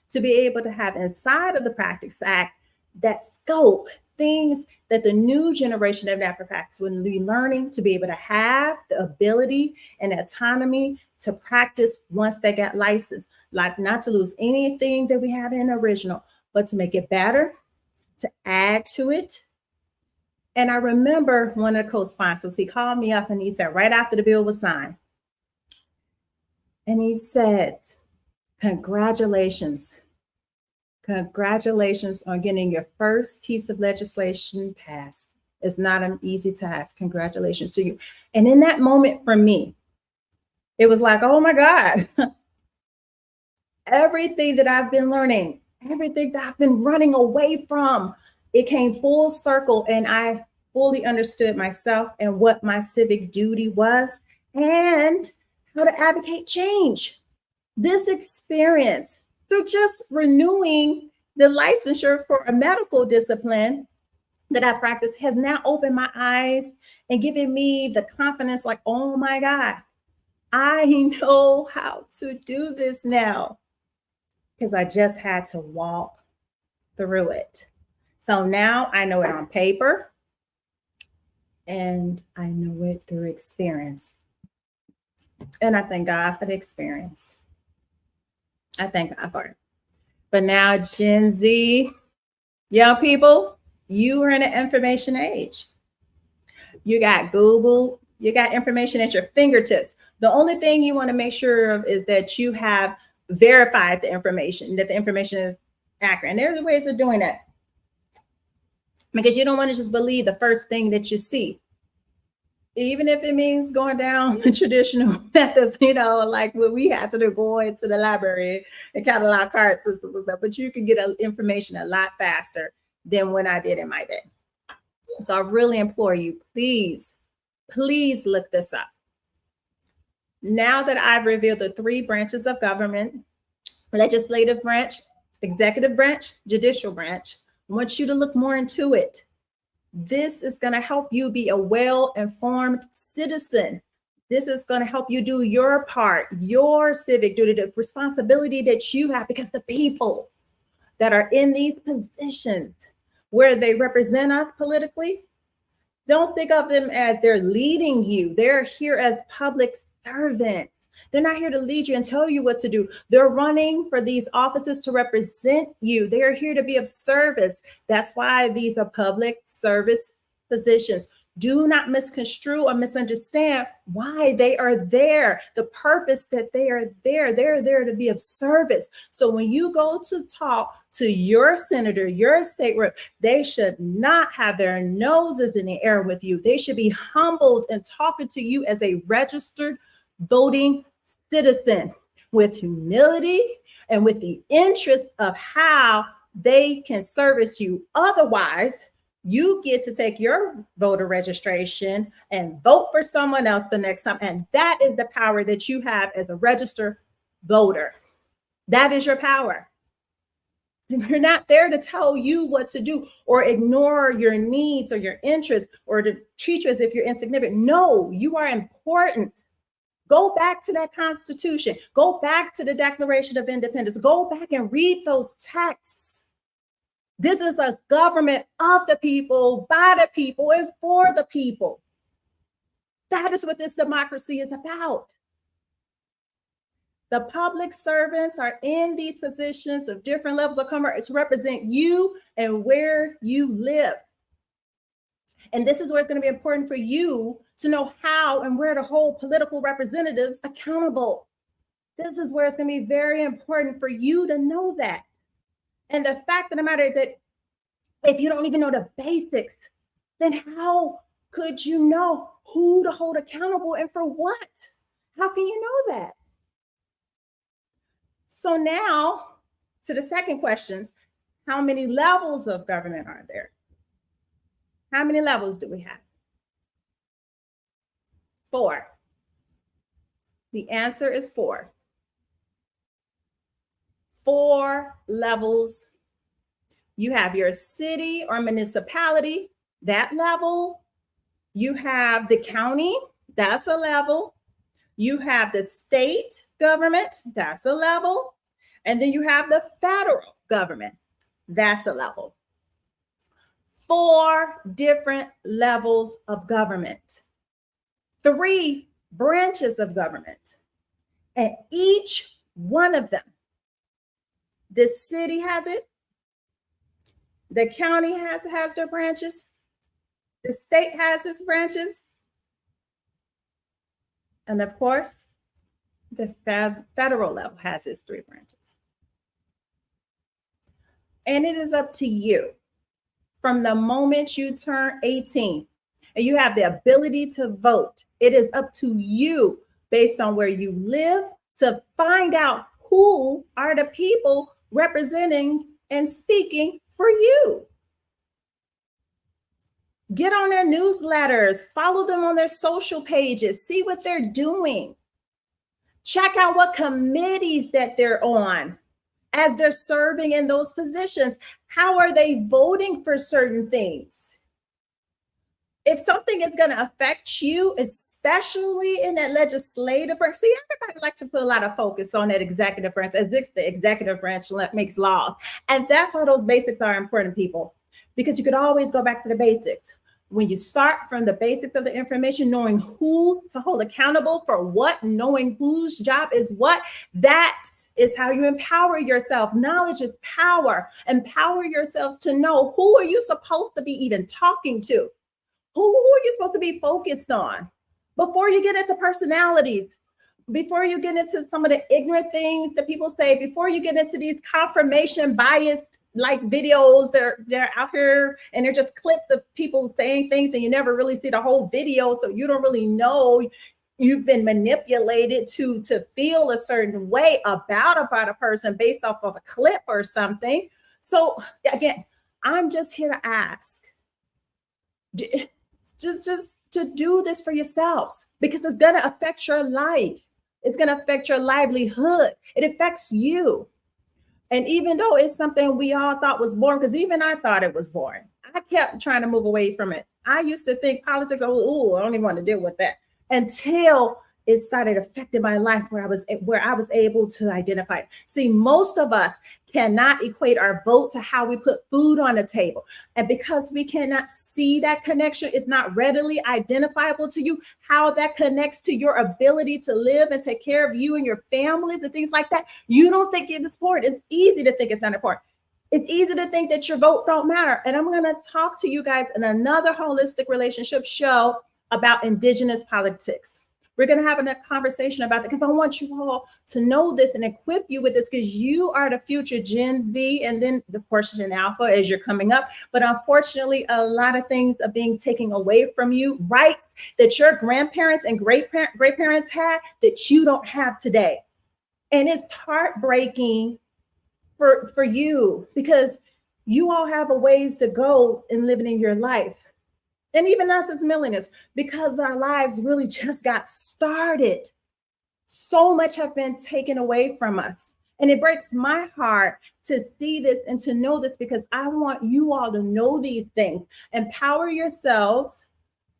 to be able to have inside of the Practice Act that scope things that the new generation of naturopaths will be learning, to be able to have the ability and autonomy to practice once they get licensed, like not to lose anything that we had in the original, but to make it better, to add to it. And I remember one of the co-sponsors, he called me up and he said, right after the bill was signed, and he says, congratulations. Congratulations on getting your first piece of legislation passed. It's not an easy task. Congratulations to you. And in that moment for me, It was like, oh my God, everything that I've been learning, everything that I've been running away from, it came full circle. And I fully understood myself and what my civic duty was and how to advocate change. This experience, through just renewing the licensure for a medical discipline that I practice, has now opened my eyes and given me the confidence like, oh my God, I know how to do this now, because I just had to walk through it. So now I know it on paper and I know it through experience. And I thank God for the experience. I thank God for it. But now, Gen Z, young people, you are in an information age. You got Google, you got information at your fingertips. The only thing you want to make sure of is that you have verified the information, that the information is accurate. And there's ways of doing that, because you don't want to just believe the first thing that you see, even if it means going down the traditional methods, like what we had to do, going to the library and catalog card systems and stuff. But you can get information a lot faster than when I did in my day. So I really implore you, please look this up. Now that I've revealed the 3 branches of government, legislative branch, executive branch, judicial branch, I want you to look more into it. This is going to help you be a well-informed citizen. This is going to help you do your part, your civic duty, the responsibility that you have, because the people that are in these positions where they represent us politically, don't think of them as they're leading you. They're here as public servants. They're not here to lead you and tell you what to do. They're running for these offices to represent you. They are here to be of service. That's why these are public service positions. Do not misconstrue or misunderstand why they are there, the purpose that they are there. They're there to be of service. So when you go to talk to your senator, your state rep, they should not have their noses in the air with you. They should be humbled and talking to you as a registered voting citizen with humility and with the interest of how they can service you. Otherwise, you get to take your voter registration and vote for someone else the next time. And that is the power that you have as a registered voter. That is your power. We're not there to tell you what to do or ignore your needs or your interests or to treat you as if you're insignificant. No, you are important. Go back to that Constitution. Go back to the Declaration of Independence. Go back and read those texts. This is a government of the people, by the people, and for the people. That is what this democracy is about. The public servants are in these positions of different levels of government to represent you and where you live. And this is where it's going to be important for you to know how and where to hold political representatives accountable. This is where it's going to be very important for you to know that. And the fact of the matter is that if you don't even know the basics, then how could you know who to hold accountable and for what? How can you know that? So now to the second questions, how many levels of government are there? How many levels do we have? 4. The answer is 4. 4 levels. You have your city or municipality, that level. You have the county, that's a level. You have the state government, that's a level. And then you have the federal government, that's a level. 4 different levels of government, 3 branches of government, and each one of them, the city has it, the county has their branches, the state has its branches, and of course, the federal level has its 3 branches. And it is up to you. From the moment you turn 18 and you have the ability to vote, it is up to you, based on where you live to find out who are the people representing and speaking for you. Get on their newsletters, follow them on their social pages, see what they're doing. Check out what committees that they're on as they're serving in those positions. How are they voting for certain things? If something is going to affect you, especially in that legislative branch, see, everybody likes to put a lot of focus on that executive branch, as if the executive branch makes laws. And that's why those basics are important, people, because you could always go back to the basics. When you start from the basics of the information, knowing who to hold accountable for what, knowing whose job is what, that is how you empower yourself. Knowledge is power. Empower yourselves to know who are you supposed to be even talking to? Who are you supposed to be focused on before you get into personalities, before you get into some of the ignorant things that people say, before you get into these confirmation biased like videos that they're out here and they're just clips of people saying things and you never really see the whole video. So you don't really know you've been manipulated to feel a certain way about a person based off of a clip or something. So again, I'm just here to ask, just to do this for yourselves, because it's going to affect your life. It's going to affect your livelihood. It affects you. And even though it's something we all thought was boring, because even I thought it was boring, I kept trying to move away from it. I used to think politics, oh, I don't even want to deal with that, until it started affecting my life where I was able to identify it. See, most of us cannot equate our vote to how we put food on the table. And because we cannot see that connection, it's not readily identifiable to you, how that connects to your ability to live and take care of you and your families and things like that. You don't think it's important. It's easy to think it's not important. It's easy to think that your vote don't matter. And I'm going to talk to you guys in another holistic relationship show about indigenous politics. We're going to have a conversation about that because I want you all to know this and equip you with this, because you are the future Gen Z and then of course Gen Alpha as you're coming up. But unfortunately, a lot of things are being taken away from you, rights that your grandparents and great parents had that you don't have today. And it's heartbreaking for you, because you all have a ways to go in living in your life. And even us as millennials, because our lives really just got started. So much have been taken away from us. And it breaks my heart to see this and to know this, because I want you all to know these things. Empower yourselves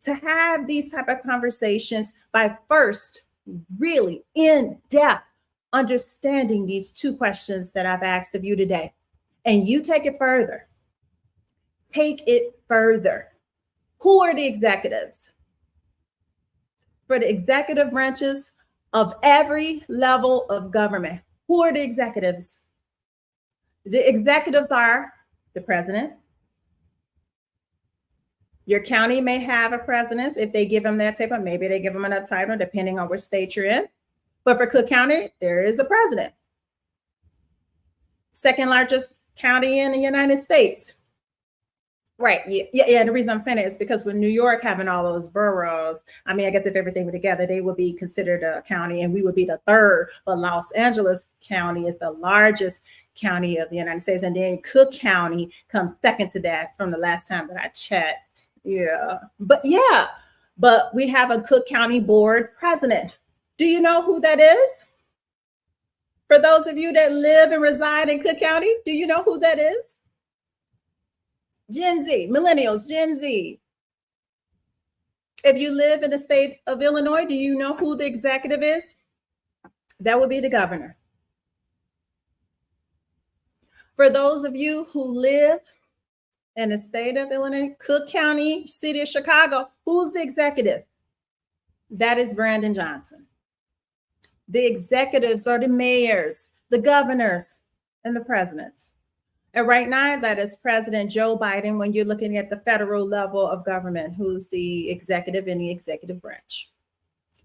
to have these type of conversations by first really in depth understanding these two questions that I've asked of you today. And you take it further. Take it further. Who are the executives? For the executive branches of every level of government, who are the executives? The executives are the president. Your county may have a president if they give them that type of, maybe they give them another title depending on which state you're in. But for Cook County, there is a president. Second largest county in the United States. Right. Yeah. The reason I'm saying it is because with New York having all those boroughs, I mean, I guess if everything were together, they would be considered a county and we would be the third. But Los Angeles County is the largest county of the United States. And then Cook County comes second to that from the last time that I checked. But we have a Cook County board president. Do you know who that is? For those of you that live and reside in Cook County, do you know who that is? Gen Z, millennials, Gen Z. If you live in the state of Illinois, do you know who the executive is? That would be the governor. For those of you who live in the state of Illinois, Cook County, city of Chicago, who's the executive? That is Brandon Johnson. The executives are the mayors, the governors, and the presidents. And right now, that is President Joe Biden when you're looking at the federal level of government, who's the executive in the executive branch.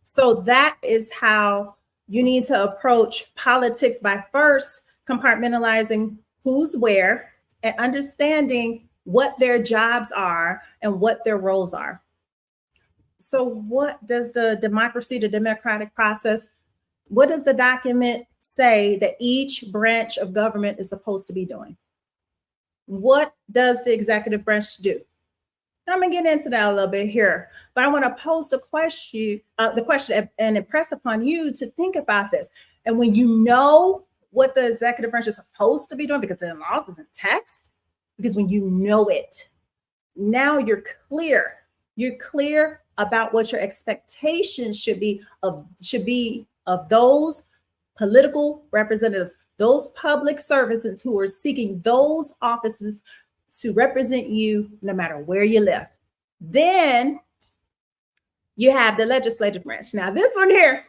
So that is how you need to approach politics, by first compartmentalizing who's where and understanding what their jobs are and what their roles are. So what does the democratic process, what does the document say that each branch of government is supposed to be doing? What does the executive branch do? I'm gonna get into that a little bit here, but I want to pose the question and impress upon you to think about this. And when you know what the executive branch is supposed to be doing, because in laws it's in text, because when you know it, now you're clear. You're clear about what your expectations should be of those political representatives, those public servants who are seeking those offices to represent you no matter where you live. Then you have the legislative branch. Now this one here,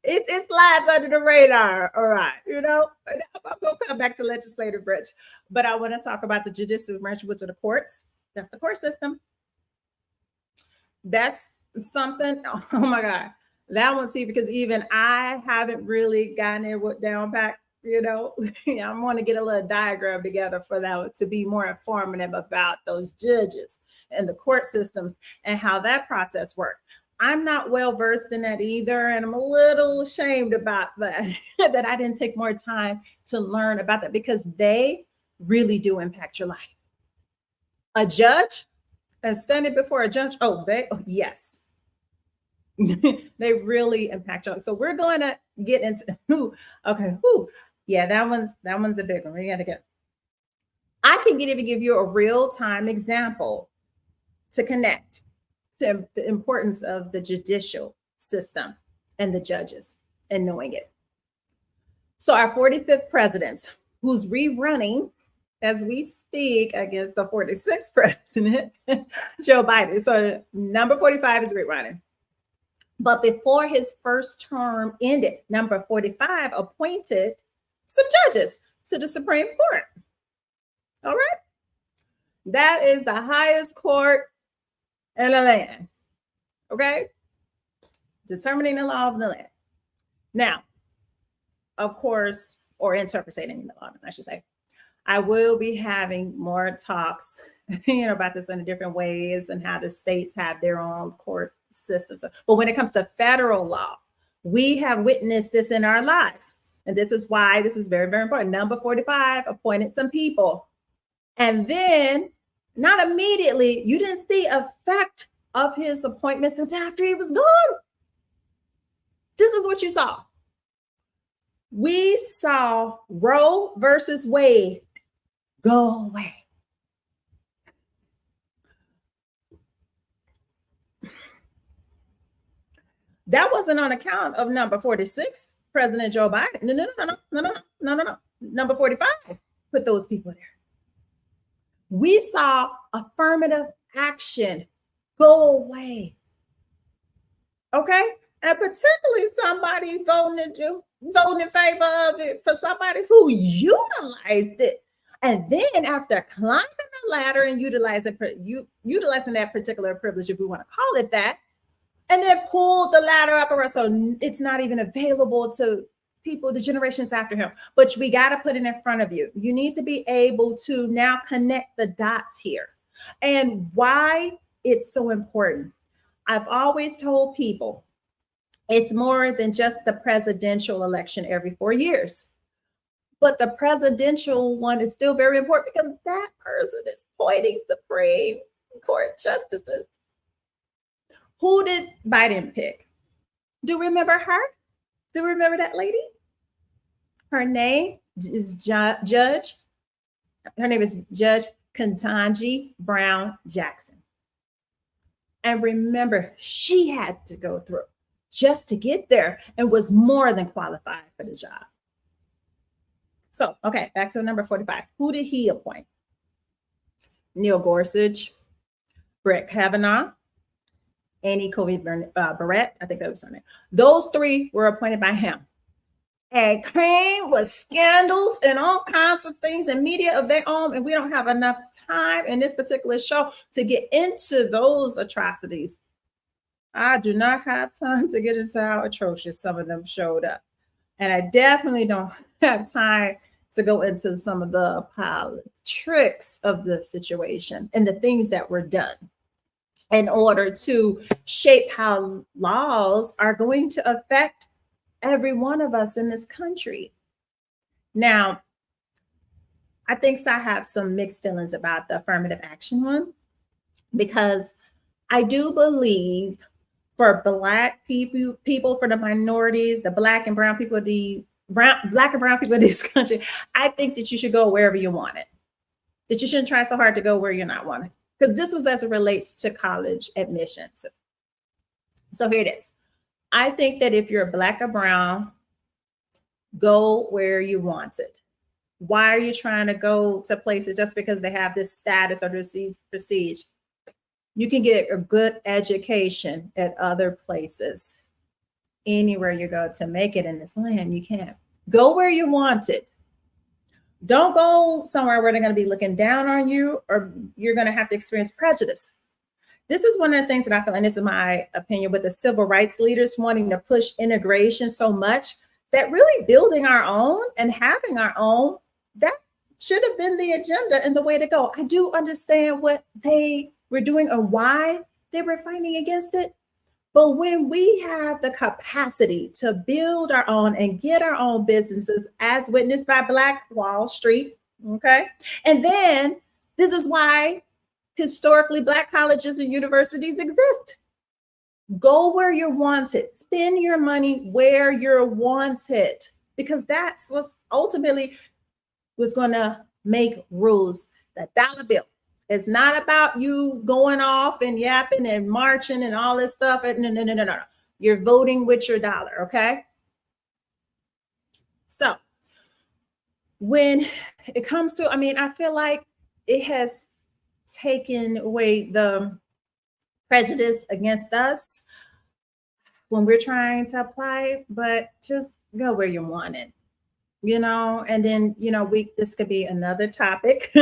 it slides under the radar, all right, I'm gonna come back to legislative branch, but I want to talk about the judicial branch, which are the courts. That's the court system. That's something, oh my God, that one, see, because even I haven't really gotten it down back, I want to get a little diagram together for that to be more informative about those judges and the court systems and how that process works. I'm not well versed in that either, and I'm a little ashamed about that, that I didn't take more time to learn about that, because they really do impact your life. A judge and standing before a judge, yes. They really impact you. So we're going to get into, yeah, that one's a big one. We got to get. I can even give you a real-time example to connect to the importance of the judicial system and the judges and knowing it. So our 45th president, who's rerunning as we speak against the 46th president, Joe Biden. So number 45 is rerunning. But before his first term ended, number 45 appointed some judges to the Supreme Court. All right. That is the highest court in the land. Okay. Determining the law of the land. Now, of course, or interpreting the law, I should say. I will be having more talks, about this in different ways and how the states have their own court systems. But when it comes to federal law, we have witnessed this in our lives. And this is why this is very, very important. Number 45 appointed some people. And then not immediately, you didn't see effect of his appointments until after he was gone. This is what you saw. We saw Roe versus Wade go away. That wasn't on account of number 46, President Joe Biden. No. Number 45 put those people there. We saw affirmative action go away. Okay? And particularly somebody voting in favor of it for somebody who utilized it. And then after climbing the ladder and utilizing that particular privilege, if we want to call it that, and then pulled the ladder up around, so it's not even available to people, the generations after him. But we got to put it in front of you. You need to be able to now connect the dots here. And why it's so important. I've always told people it's more than just the presidential election every 4 years. But the presidential one is still very important because that person is appointing Supreme Court justices. Who did Biden pick? Do you remember her? Do you remember that lady? Her name is Judge Ketanji Brown Jackson. And remember, she had to go through just to get there and was more than qualified for the job. So, okay, back to number 45. Who did he appoint? Neil Gorsuch, Brett Kavanaugh, Amy Coney Barrett, I think that was her name. Those three were appointed by him. And came with scandals and all kinds of things and media of their own. And we don't have enough time in this particular show to get into those atrocities. I do not have time to get into how atrocious some of them showed up. And I definitely don't have time to go into some of the politics of the situation and the things that were done. in order to shape how laws are going to affect every one of us in this country. Now, I think I have some mixed feelings about the affirmative action one, because I do believe for Black people, for the minorities, the Black and brown people, Black and brown people in this country, I think that you should go wherever you want it. That you shouldn't try so hard to go where you're not wanted. Because this was as it relates to college admissions. So here it is. I think that if you're Black or brown, go where you want it. Why are you trying to go to places just because they have this status or this prestige? You can get a good education at other places. Anywhere you go to make it in this land, you can. Go where you want it. Don't go somewhere where they're going to be looking down on you, or you're going to have to experience prejudice. This is one of the things that I feel, and this is my opinion, with the civil rights leaders wanting to push integration so much, that really building our own and having our own, that should have been the agenda and the way to go. I do understand what they were doing or why they were fighting against it. But when we have the capacity to build our own and get our own businesses, as witnessed by Black Wall Street, okay? And then this is why historically Black colleges and universities exist. Go where you're wanted. Spend your money where you're wanted, because that's what's ultimately was going to make rules. The dollar bill. It's not about you going off and yapping and marching and all this stuff. No. You're voting with your dollar, okay? So when it comes to, I feel like it has taken away the prejudice against us when we're trying to apply, but just go where you want it. And then, this could be another topic,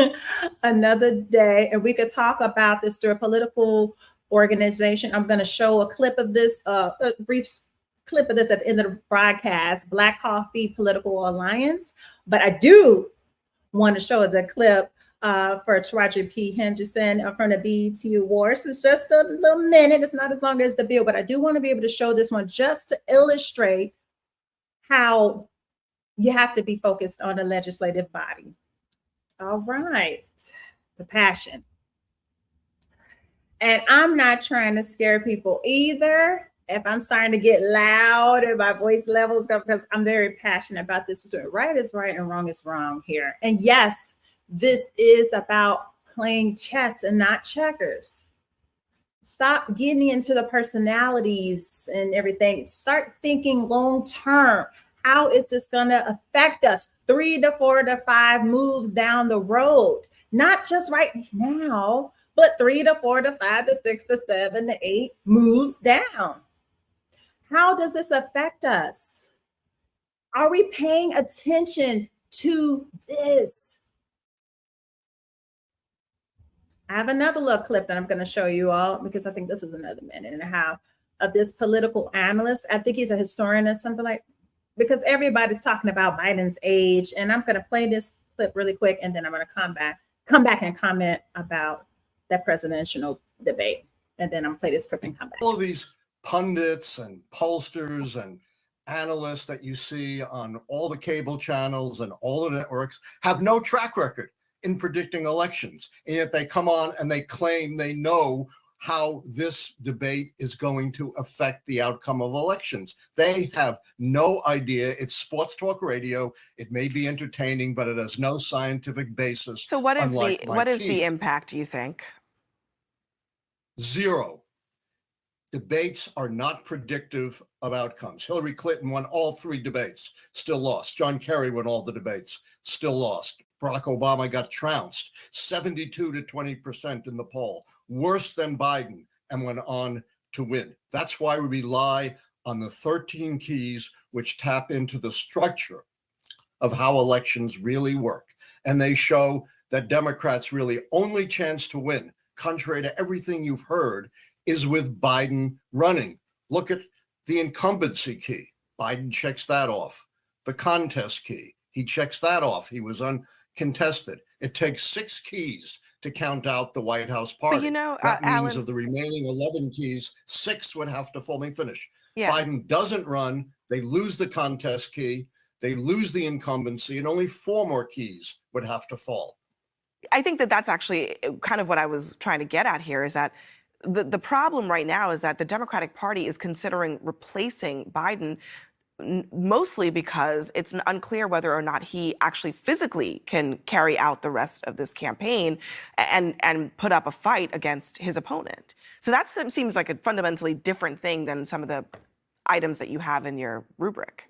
another day, and we could talk about this through a political organization. I'm going to show a clip of this, a brief clip of this at the end of the broadcast, Black Coffee Political Alliance. But I do want to show the clip for Taraji P. Henderson from the BET Awards. It's just a little minute. It's not as long as the bill, but I do want to be able to show this one just to illustrate how you have to be focused on the legislative body. All right, the passion. And I'm not trying to scare people either. If I'm starting to get loud and my voice levels go, because I'm very passionate about this. Right is right and wrong is wrong here. And yes, this is about playing chess and not checkers. Stop getting into the personalities and everything. Start thinking long term. How is this going to affect us 3 to 4 to 5 moves down the road? Not just right now, but 3 to 4 to 5 to 6 to 7 to 8 moves down. How does this affect us? Are we paying attention to this? I have another little clip that I'm going to show you all, because I think this is another minute and a half of this political analyst. I think he's a historian or something like that. Because everybody's talking about Biden's age, and I'm going to play this clip really quick, and then I'm going to come back and comment about that presidential debate, and then I'm going to play this clip and come back. All of these pundits and pollsters and analysts that you see on all the cable channels and all the networks have no track record in predicting elections, and yet they come on and they claim they know how this debate is going to affect the outcome of elections. They have no idea. It's sports talk radio. It may be entertaining, but it has no scientific basis. So what is the impact, you think? Zero. Debates are not predictive of outcomes. Hillary Clinton won all 3 debates, still lost. John Kerry won all the debates, still lost. Barack Obama got trounced, 72 to 20% in the poll, worse than Biden, and went on to win. That's why we rely on the 13 keys which tap into the structure of how elections really work. And they show that Democrats' really only chance to win, contrary to everything you've heard, is with Biden running. Look at the incumbency key. Biden checks that off. The contest key, he checks that off. He was uncontested. It takes 6 keys to count out the White House party. But you know, that means Alan, of the remaining 11 keys, 6 would have to fall. Let me finish. yeah. Biden doesn't run. They lose the contest key. They lose the incumbency, and only 4 more keys would have to fall. I think that that's actually kind of what I was trying to get at here, is that the problem right now is that the Democratic Party is considering replacing Biden, mostly because it's unclear whether or not he actually physically can carry out the rest of this campaign and put up a fight against his opponent. So that seems like a fundamentally different thing than some of the items that you have in your rubric.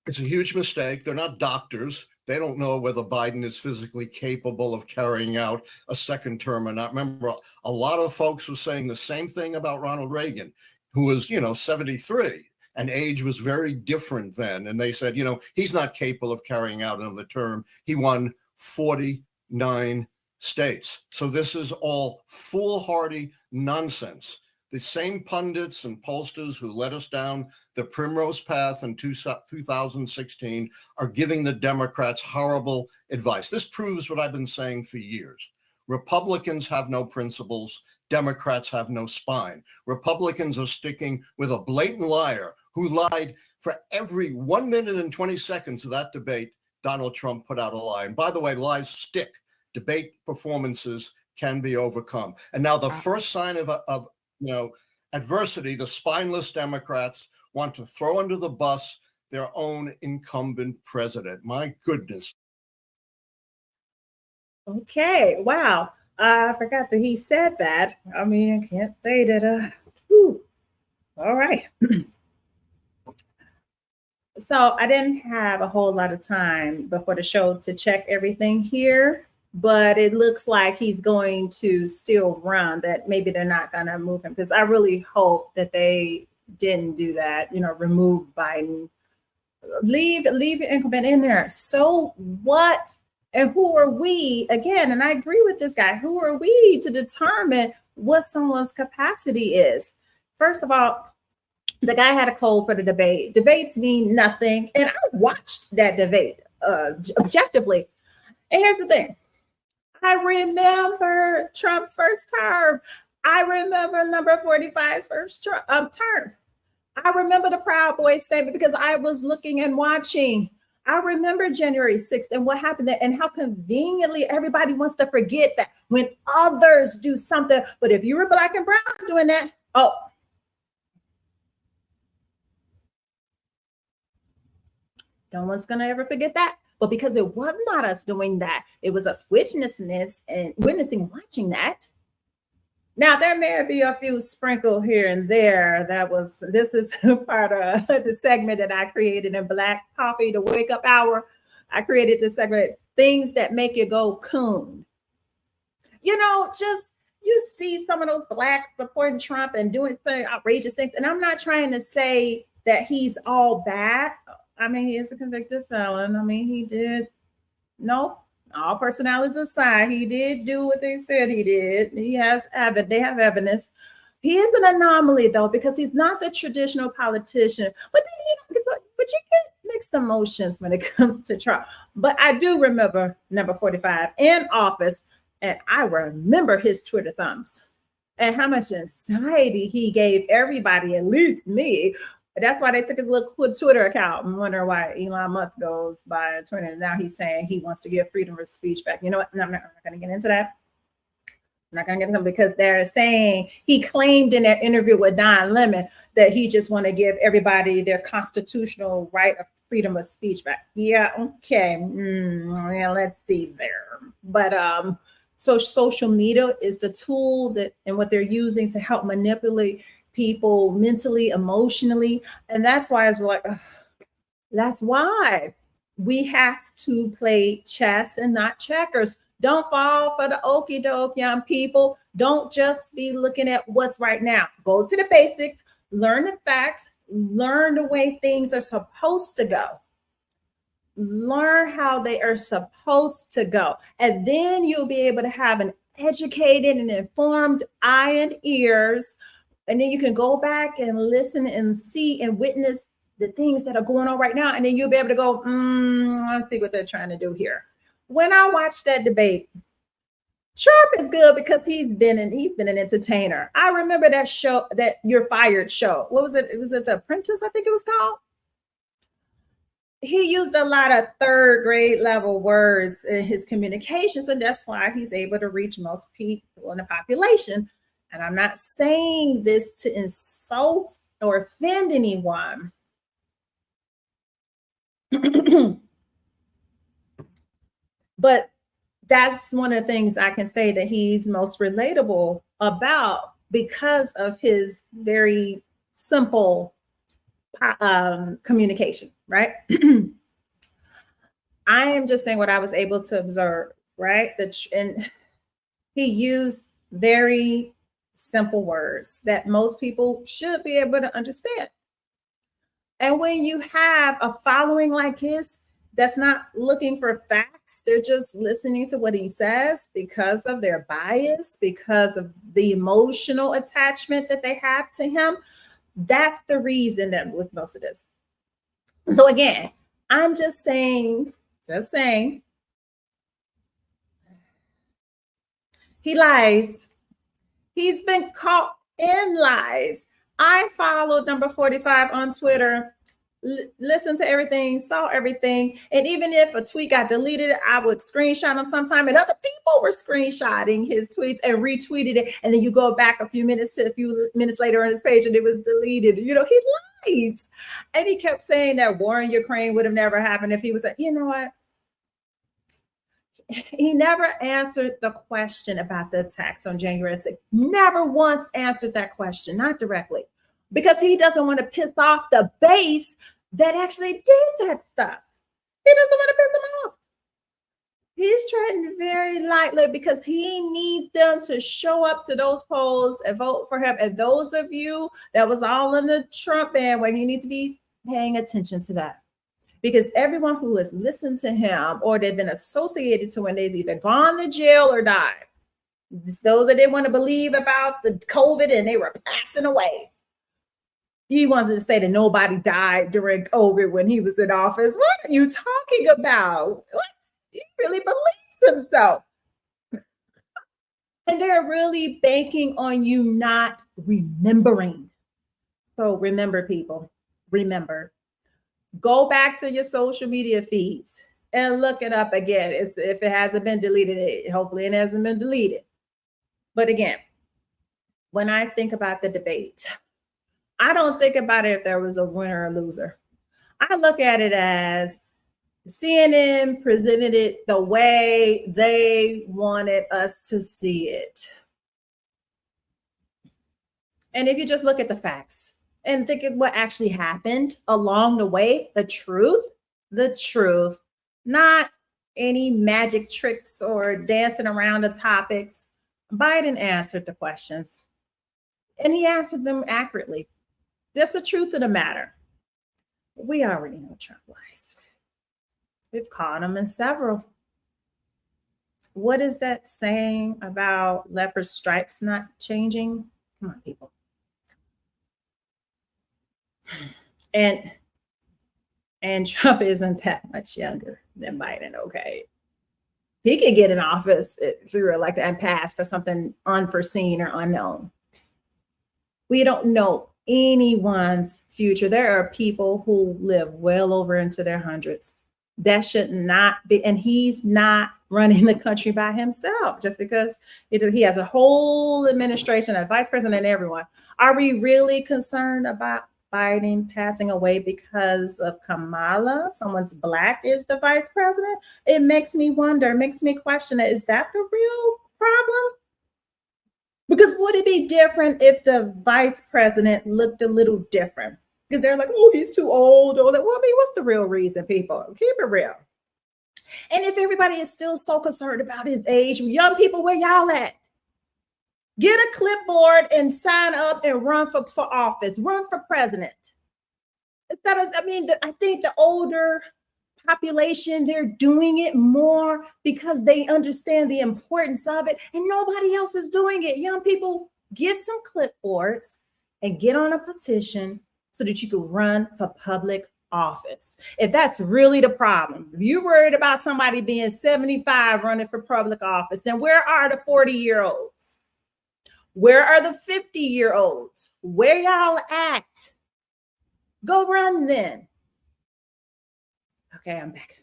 It's a huge mistake. They're not doctors. They don't know whether Biden is physically capable of carrying out a second term or not. Remember, a lot of folks were saying the same thing about Ronald Reagan, who was, 73, and age was very different then. And they said, he's not capable of carrying out another term. He won 49 states. So this is all foolhardy nonsense. The same pundits and pollsters who led us down the primrose path in 2016 are giving the Democrats horrible advice. This proves what I've been saying for years. Republicans have no principles. Democrats have no spine. Republicans are sticking with a blatant liar who lied for every 1 minute and 20 seconds of that debate. Donald Trump put out a lie. And by the way, lies stick. Debate performances can be overcome. And now the first sign of adversity, the spineless Democrats want to throw under the bus their own incumbent president. My goodness. Okay, wow. I forgot that he said that. I mean, I can't say that. Whew. All right. So I didn't have a whole lot of time before the show to check everything here, but it looks like he's going to still run, that maybe they're not going to move him, because I really hope that they didn't do that, remove Biden. Leave your incumbent in there. So what? And who are we, again, and I agree with this guy, who are we to determine what someone's capacity is? First of all, the guy had a cold for the debate. Debates mean nothing. And I watched that debate objectively. And here's the thing. I remember Trump's first term. I remember number 45's first term. I remember the Proud Boys statement because I was looking and watching. I remember January 6th and what happened there, and how conveniently everybody wants to forget that when others do something. But if you were Black and brown doing that, no one's going to ever forget that. But because it was not us doing that, it was us witnessing and watching that. Now, there may be a few sprinkle here and there. This is part of the segment that I created in Black Coffee, the Wake Up Hour. I created this segment, things that make you go coon. You see some of those Blacks supporting Trump and doing some outrageous things. And I'm not trying to say that he's all bad. I mean, he is a convicted felon. I mean, he did. Nope. All personalities aside, he did do what they said he did. He has evidence. They have evidence. He is an anomaly, though, because he's not the traditional politician. But then, but you get mixed emotions when it comes to Trump. But I do remember number 45 in office, and I remember his Twitter thumbs and how much anxiety he gave everybody, at least me. That's why they took his little Twitter account. I'm wondering why Elon Musk goes by Twitter. And now he's saying he wants to give freedom of speech back. You know what? I'm not going to get into that. I'm not going to get into them because they're saying he claimed in that interview with Don Lemon that he just want to give everybody their constitutional right of freedom of speech back. Yeah, okay. Yeah, let's see there. But so social media is the tool that and what they're using to help manipulate people mentally, emotionally. And that's why it's like, that's why we have to play chess and not checkers. Don't fall for the okie doke, young people. Don't just be looking at what's right now. Go to the basics, learn the facts, learn the way things are supposed to go. Learn how they are supposed to go. And then you'll be able to have an educated and informed eye and ears. And then you can go back and listen and see and witness the things that are going on right now. And then you'll be able to go, let's see what they're trying to do here. When I watched that debate, Trump is good because he's been an entertainer. I remember that show, that You're Fired show. What was it? It was The Apprentice, I think it was called. He used a lot of third grade level words in his communications, and that's why he's able to reach most people in the population. And I'm not saying this to insult or offend anyone. But that's one of the things I can say that he's most relatable about, because of his very simple communication, right? I am just saying what I was able to observe, right? And he used very simple words that most people should be able to understand. And when you have a following like his, that's not looking for facts, they're just listening to what he says because of their bias, because of the emotional attachment that they have to him. That's the reason that with most of this. So again, I'm just saying, he lies. He's been caught in lies. I followed number 45 on Twitter, listened to everything, saw everything. And even if a tweet got deleted, I would screenshot them sometime, and other people were screenshotting his tweets and retweeted it. And then you go back a few minutes later on his page and it was deleted. You know, he lies. And he kept saying that war in Ukraine would have never happened if he was, you know what? He never answered the question about the attacks on January 6th. Never once answered that question, not directly, because he doesn't want to piss off the base that actually did that stuff. He doesn't want to piss them off. He's treading very lightly because he needs them to show up to those polls and vote for him. And those of you that was all in the Trump bandwagon, you need to be paying attention to that. Because everyone who has listened to him or they've been associated to him, they've either gone to jail or died. It's those that didn't want to believe about the COVID and they were passing away. He wanted to say that nobody died during COVID when he was in office. What are you talking about? What? He really believes himself. And they're really banking on you not remembering. So remember, people, remember. Go back to your social media feeds and look it up again. If it hasn't been deleted, hopefully it hasn't been deleted. But again, when I think about the debate, I don't think about it if there was a winner or loser. I look at it as CNN presented it the way they wanted us to see it. And if you just look at the facts, and think of what actually happened along the way, the truth, not any magic tricks or dancing around the topics. Biden answered the questions and he answered them accurately. That's the truth of the matter. We already know Trump lies. We've caught him in several. What is that saying about leopard stripes not changing? Come on, people. And Trump isn't that much younger than Biden, okay? He could get in office if we were elected and pass for something unforeseen or unknown. We don't know anyone's future. There are people who live well over into their hundreds. That should not be, and he's not running the country by himself just because he has a whole administration, a vice president, and everyone. Are we really concerned about Biden passing away because of Kamala? Someone's Black is the vice president. It makes me wonder, makes me question, is that the real problem? Because would it be different if the vice president looked a little different? Because they're like, oh, he's too old. Well, I mean, what's the real reason, people? Keep it real. And if everybody is still so concerned about his age, young people, where y'all at? Get a clipboard and sign up and run for office, run for president. Instead of, I think the older population, they're doing it more because they understand the importance of it and nobody else is doing it. Young people, get some clipboards and get on a petition so that you can run for public office. If that's really the problem, if you're worried about somebody being 75 running for public office, then where are the 40-year-olds? Where are the 50-year-olds? Where y'all at? Go run then. Okay, I'm back.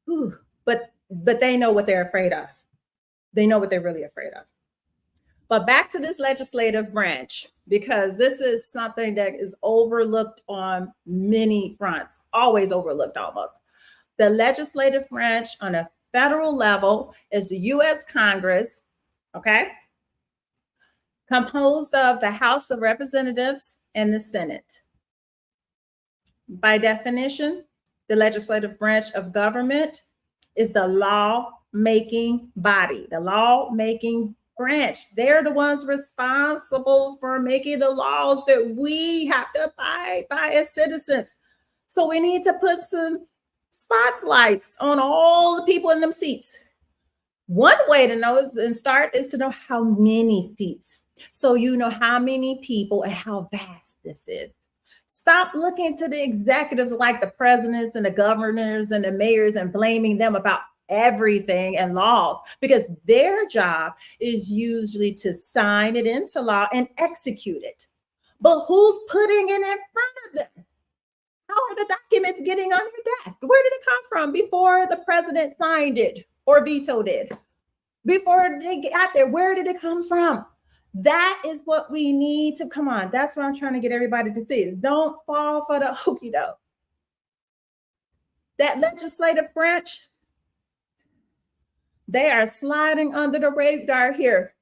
Whew. But they know what they're afraid of. They know what they're really afraid of. But back to this legislative branch, because this is something that is overlooked on many fronts, always overlooked almost. The legislative branch on a federal level is the U.S. Congress, okay, composed of the House of Representatives and the Senate. By definition, the legislative branch of government is the law-making body, the law-making branch. They're the ones responsible for making the laws that we have to abide by as citizens. So we need to put some spotlights on all the people in them seats. One way to know is to know how many seats. So you know how many people and how vast this is. Stop looking to the executives like the presidents and the governors and the mayors and blaming them about everything and laws, because their job is usually to sign it into law and execute it. But who's putting it in front of them? How are the documents getting on your desk? Where did it come from before the president signed it or vetoed it? Before they got there, where did it come from? That is what we need to come on. That's what I'm trying to get everybody to see. Don't fall for the okie doke. That legislative branch, they are sliding under the radar here.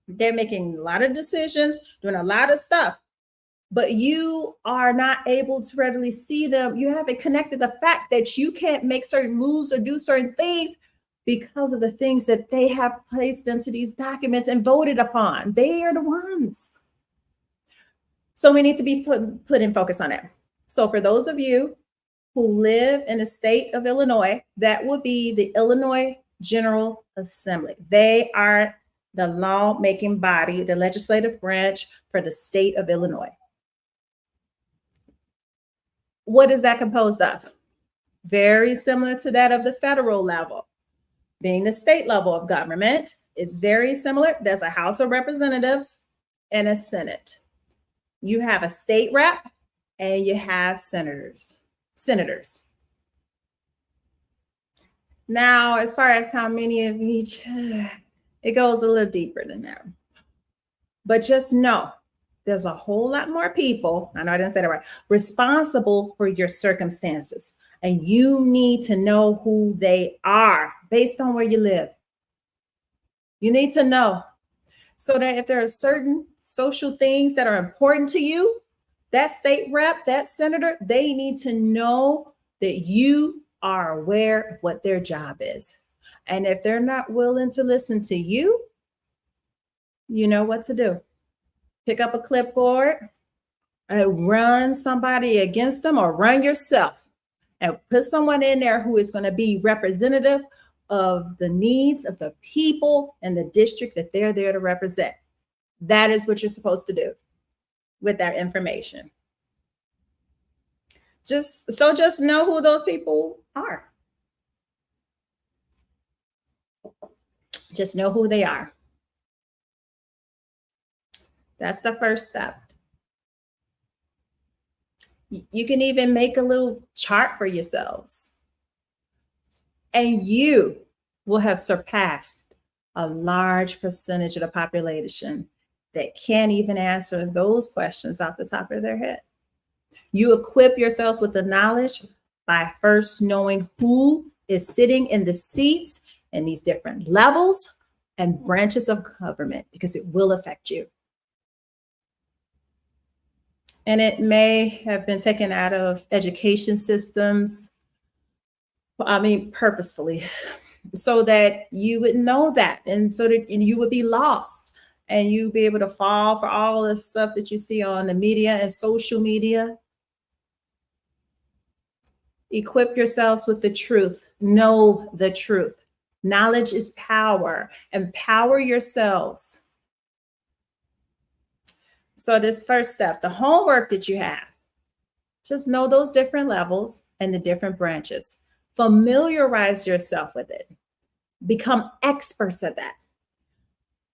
They're making a lot of decisions, doing a lot of stuff, but you are not able to readily see them. You haven't connected the fact that you can't make certain moves or do certain things because of the things that they have placed into these documents and voted upon. They are the ones. So we need to be put in focus on that. So for those of you who live in the state of Illinois, that would be the Illinois General Assembly. They are the law-making body, the legislative branch for the state of Illinois. What is that composed of? Very similar to that of the federal level. Being the state level of government, it's very similar. There's a House of Representatives and a Senate. You have a state rep and you have senators. Now, as far as how many of each, it goes a little deeper than that. But just know, there's a whole lot more people, I know I didn't say that right, responsible for your circumstances. And you need to know who they are based on where you live. You need to know so that if there are certain social things that are important to you, that state rep, that senator, they need to know that you are aware of what their job is. And if they're not willing to listen to you, you know what to do. Pick up a clipboard and run somebody against them, or run yourself and put someone in there who is going to be representative of the needs of the people in the district that they're there to represent. That is what you're supposed to do with that information. Just know who those people are. Just know who they are. That's the first step. You can even make a little chart for yourselves. And you will have surpassed a large percentage of the population that can't even answer those questions off the top of their head. You equip yourselves with the knowledge by first knowing who is sitting in the seats in these different levels and branches of government, because it will affect you. And it may have been taken out of education systems, purposefully, so that you would know that, and so that you would be lost, and you'd be able to fall for all the stuff that you see on the media and social media. Equip yourselves with the truth. Know the truth. Knowledge is power. Empower yourselves. So this first step, the homework that you have, just know those different levels and the different branches. Familiarize yourself with it. Become experts at that,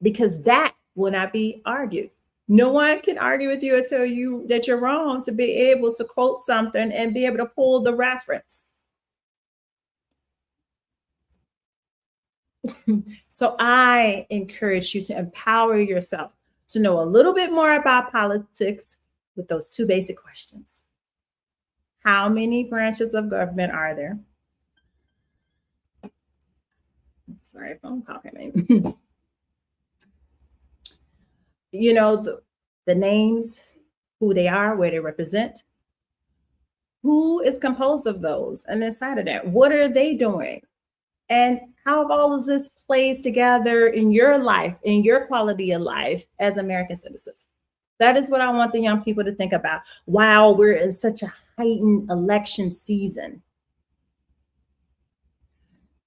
because that will not be argued. No one can argue with you or tell you that you're wrong to be able to quote something and be able to pull the reference. So I encourage you to empower yourself to know a little bit more about politics with those two basic questions. How many branches of government are there? Sorry, phone call came in. You know, the names, who they are, where they represent, who is composed of those, and inside of that, what are they doing? And how all of this plays together in your life, in your quality of life as American citizens. That is what I want the young people to think about while we're in such a heightened election season.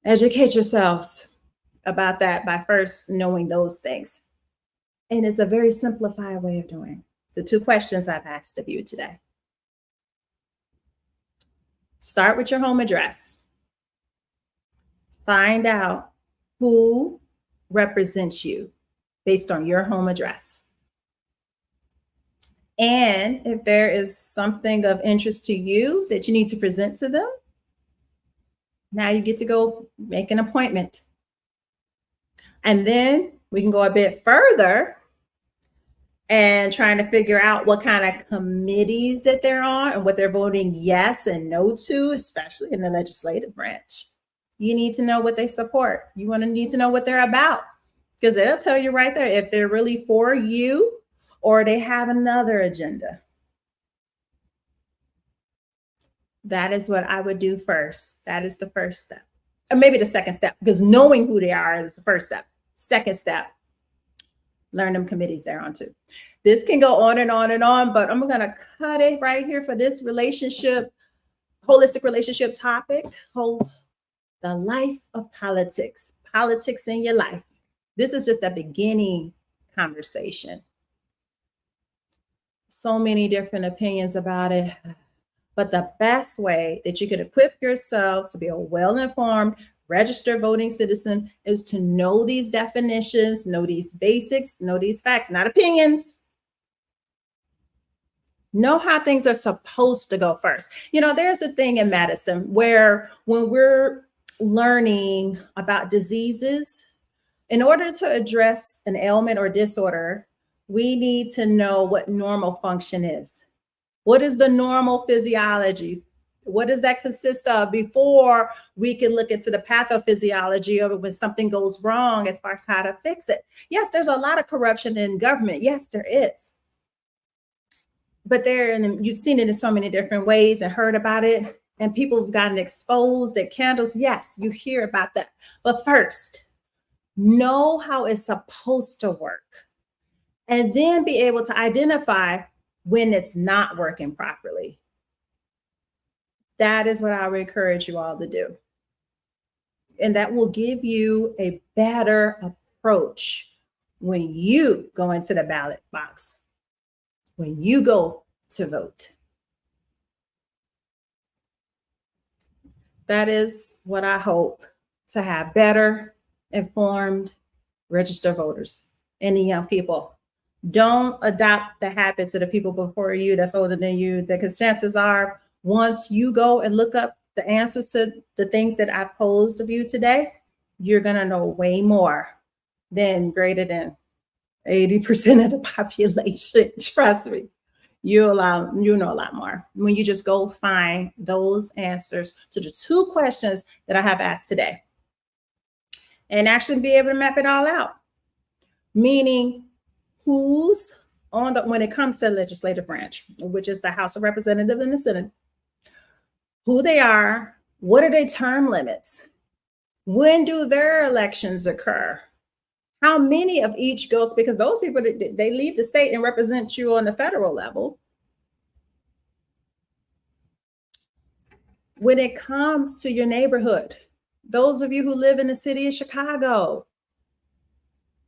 Educate yourselves about that by first knowing those things. And it's a very simplified way of doing the two questions I've asked of you today. Start with your home address. Find out who represents you based on your home address. And if there is something of interest to you that you need to present to them, now you get to go make an appointment. And then we can go a bit further and trying to figure out what kind of committees that they're on and what they're voting yes and no to, especially in the legislative branch. You need to know what they support. You want to need to know what they're about, because it'll tell you right there if they're really for you or they have another agenda. That is what I would do first. That is the first step. Or maybe the second step, because knowing who they are is the first step. Second step, learn them committees they're on too. This can go on and on and on, but I'm going to cut it right here for this relationship, holistic relationship topic. The life of politics, politics in your life. This is just a beginning conversation. So many different opinions about it. But the best way that you can equip yourselves to be a well-informed, registered voting citizen is to know these definitions, know these basics, know these facts, not opinions. Know how things are supposed to go first. You know, there's a thing in medicine where when we're learning about diseases, in order to address an ailment or disorder, we need to know what normal function is. What is the normal physiology? What does that consist of before we can look into the pathophysiology of it when something goes wrong as far as how to fix it? Yes, there's a lot of corruption in government. Yes, there is. But you've seen it in so many different ways and heard about it. And people have gotten exposed at candles. Yes, you hear about that. But first, know how it's supposed to work. And then be able to identify when it's not working properly. That is what I would encourage you all to do. And that will give you a better approach when you go into the ballot box, when you go to vote. That is what I hope, to have better informed registered voters and the young people. Don't adopt the habits of the people before you that's older than you, because chances are once you go and look up the answers to the things that I posed of you today, you're going to know way more than greater than 80% of the population. Trust me, you know a lot more when you just go find those answers to the two questions that I have asked today and actually be able to map it all out. Meaning, who's on when it comes to the legislative branch, which is the House of Representatives and the Senate, who they are, what are their term limits? When do their elections occur? How many of each goes, because those people, they leave the state and represent you on the federal level. When it comes to your neighborhood, those of you who live in the city of Chicago,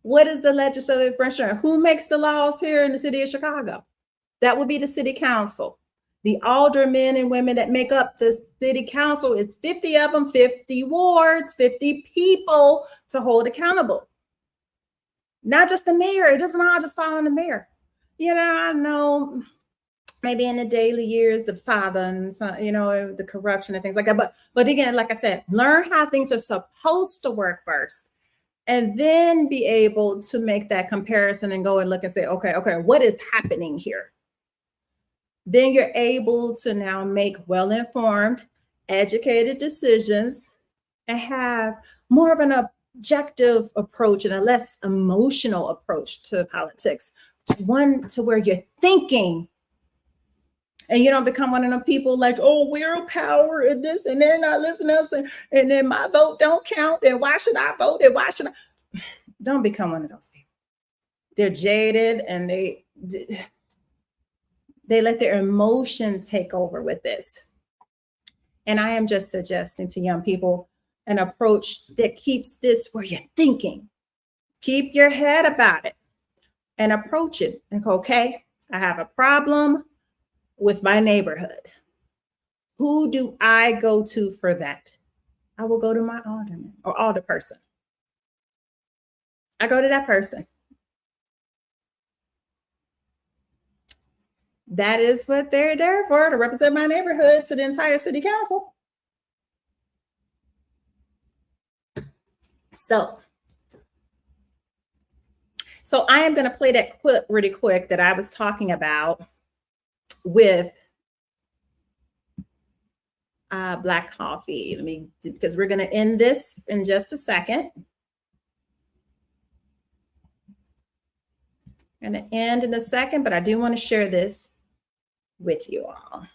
What is the legislative branch? Who makes the laws here in the city of Chicago? That would be the city council. The aldermen and women that make up the city council is 50 of them, 50 wards, 50 people to hold accountable. Not just the mayor. It doesn't all just fall on the mayor. You know, I know maybe in the daily years, the father and some, you know, the corruption and things like that. But again, like I said, learn how things are supposed to work first, and then be able to make that comparison and go and look and say, okay, what is happening here? Then you're able to now make well-informed, educated decisions and have more of an objective approach and a less emotional approach to politics. One to where you're thinking and you don't become one of them people like, oh, we're a power in this and they're not listening to us and then my vote don't count and why should I vote and why should I? Don't become one of those people. They're jaded and they let their emotion take over with this. And I am just suggesting to young people an approach that keeps this where you're thinking. Keep your head about it and approach it. Like, okay, I have a problem with my neighborhood. Who do I go to for that? I will go to my alderman or alderperson. I go to that person. That is what they're there for, to represent my neighborhood to the entire city council. So I am going to play that clip really quick that I was talking about with Black Coffee. Because we're going to end this in just a second. I'm going to end in a second, but I do want to share this with you all.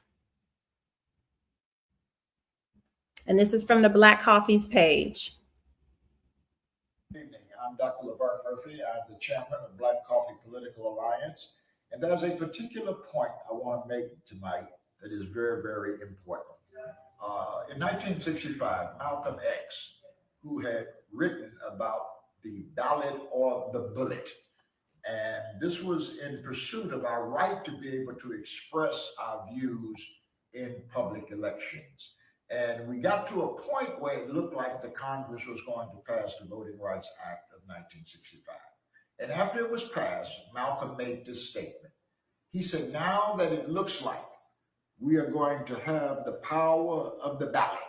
And this is from the Black Coffee's page. Good evening. I'm Dr. LeVert Murphy. I'm the chairman of Black Coffee Political Alliance. And there's a particular point I want to make tonight that is very, very important. In 1965, Malcolm X, who had written about the ballot or the bullet, and this was in pursuit of our right to be able to express our views in public elections. And we got to a point where it looked like the Congress was going to pass the Voting Rights Act of 1965. And after it was passed, Malcolm made this statement. He said, now that it looks like we are going to have the power of the ballot,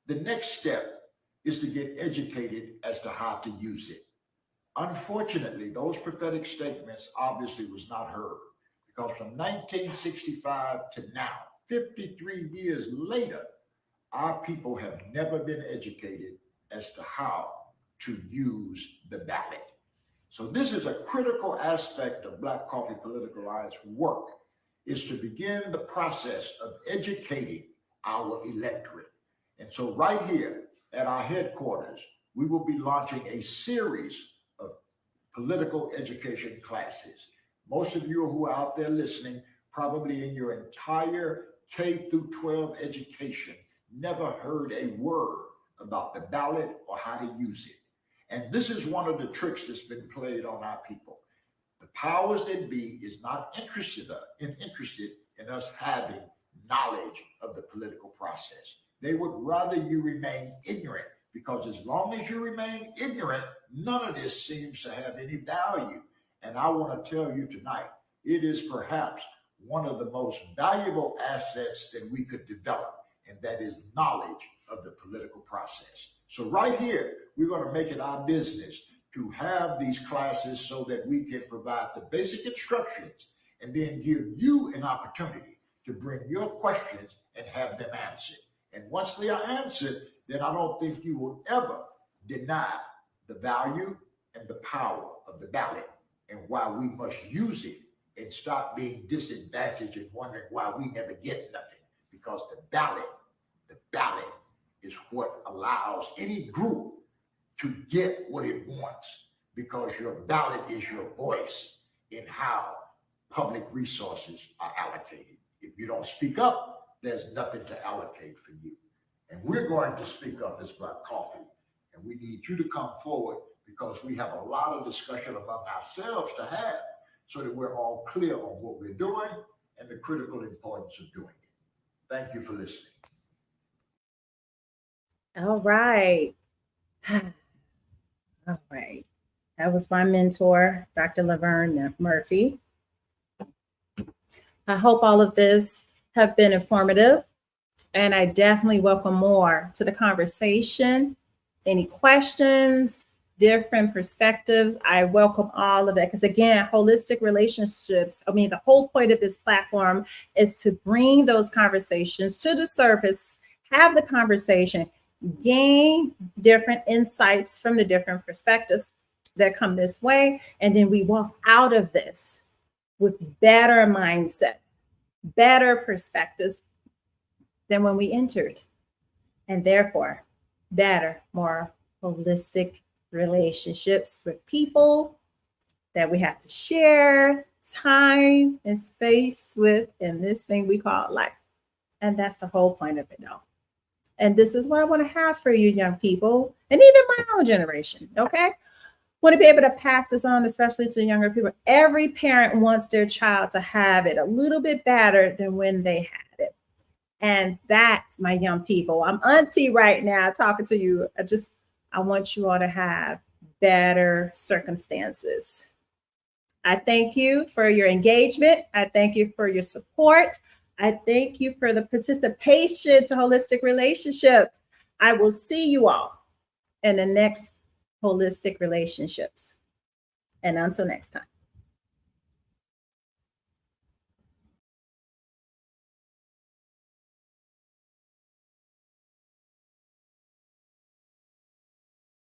the next step is to get educated as to how to use it. Unfortunately, those prophetic statements obviously was not heard, because from 1965 to now, 53 years later, our people have never been educated as to how to use the ballot. So this is a critical aspect of Black Coffee Political Alliance work, is to begin the process of educating our electorate. And so right here at our headquarters, we will be launching a series of political education classes. Most of you who are out there listening, probably in your entire K through 12 education, never heard a word about the ballot or how to use it. And this is one of the tricks that's been played on our people. The powers that be is not interested in us having knowledge of the political process. They would rather you remain ignorant, because as long as you remain ignorant, none of this seems to have any value. And I want to tell you tonight, it is perhaps one of the most valuable assets that we could develop, and that is knowledge of the political process. So right here, we're going to make it our business to have these classes so that we can provide the basic instructions and then give you an opportunity to bring your questions and have them answered. And once they are answered, then I don't think you will ever deny the value and the power of the ballot and why we must use it, and stop being disadvantaged and wondering why we never get nothing. Because the ballot is what allows any group to get what it wants, because your ballot is your voice in how public resources are allocated. If you don't speak up, there's nothing to allocate for you. And we're going to speak up as Black Coffee, and we need you to come forward, because we have a lot of discussion about ourselves to have so that we're all clear on what we're doing and the critical importance of doing it. Thank you for listening. All right. All right. That was my mentor, Dr. Laverne Murphy. I hope all of this have been informative, and I definitely welcome more to the conversation. Any questions, different perspectives, I welcome all of that. Because again, holistic relationships, the whole point of this platform is to bring those conversations to the surface, have the conversation, gain different insights from the different perspectives that come this way. And then we walk out of this with better mindsets, better perspectives than when we entered. And therefore, better, more holistic relationships with people that we have to share time and space with in this thing we call life. And that's the whole point of it all. And this is what I want to have for you, young people, and even my own generation, okay? Want to be able to pass this on, especially to younger people. Every parent wants their child to have it a little bit better than when they had it. And that's my young people. I'm auntie right now talking to you. I want you all to have better circumstances. I thank you for your engagement. I thank you for your support. I thank you for the participation to holistic relationships. I will see you all in the next holistic relationships. And until next time.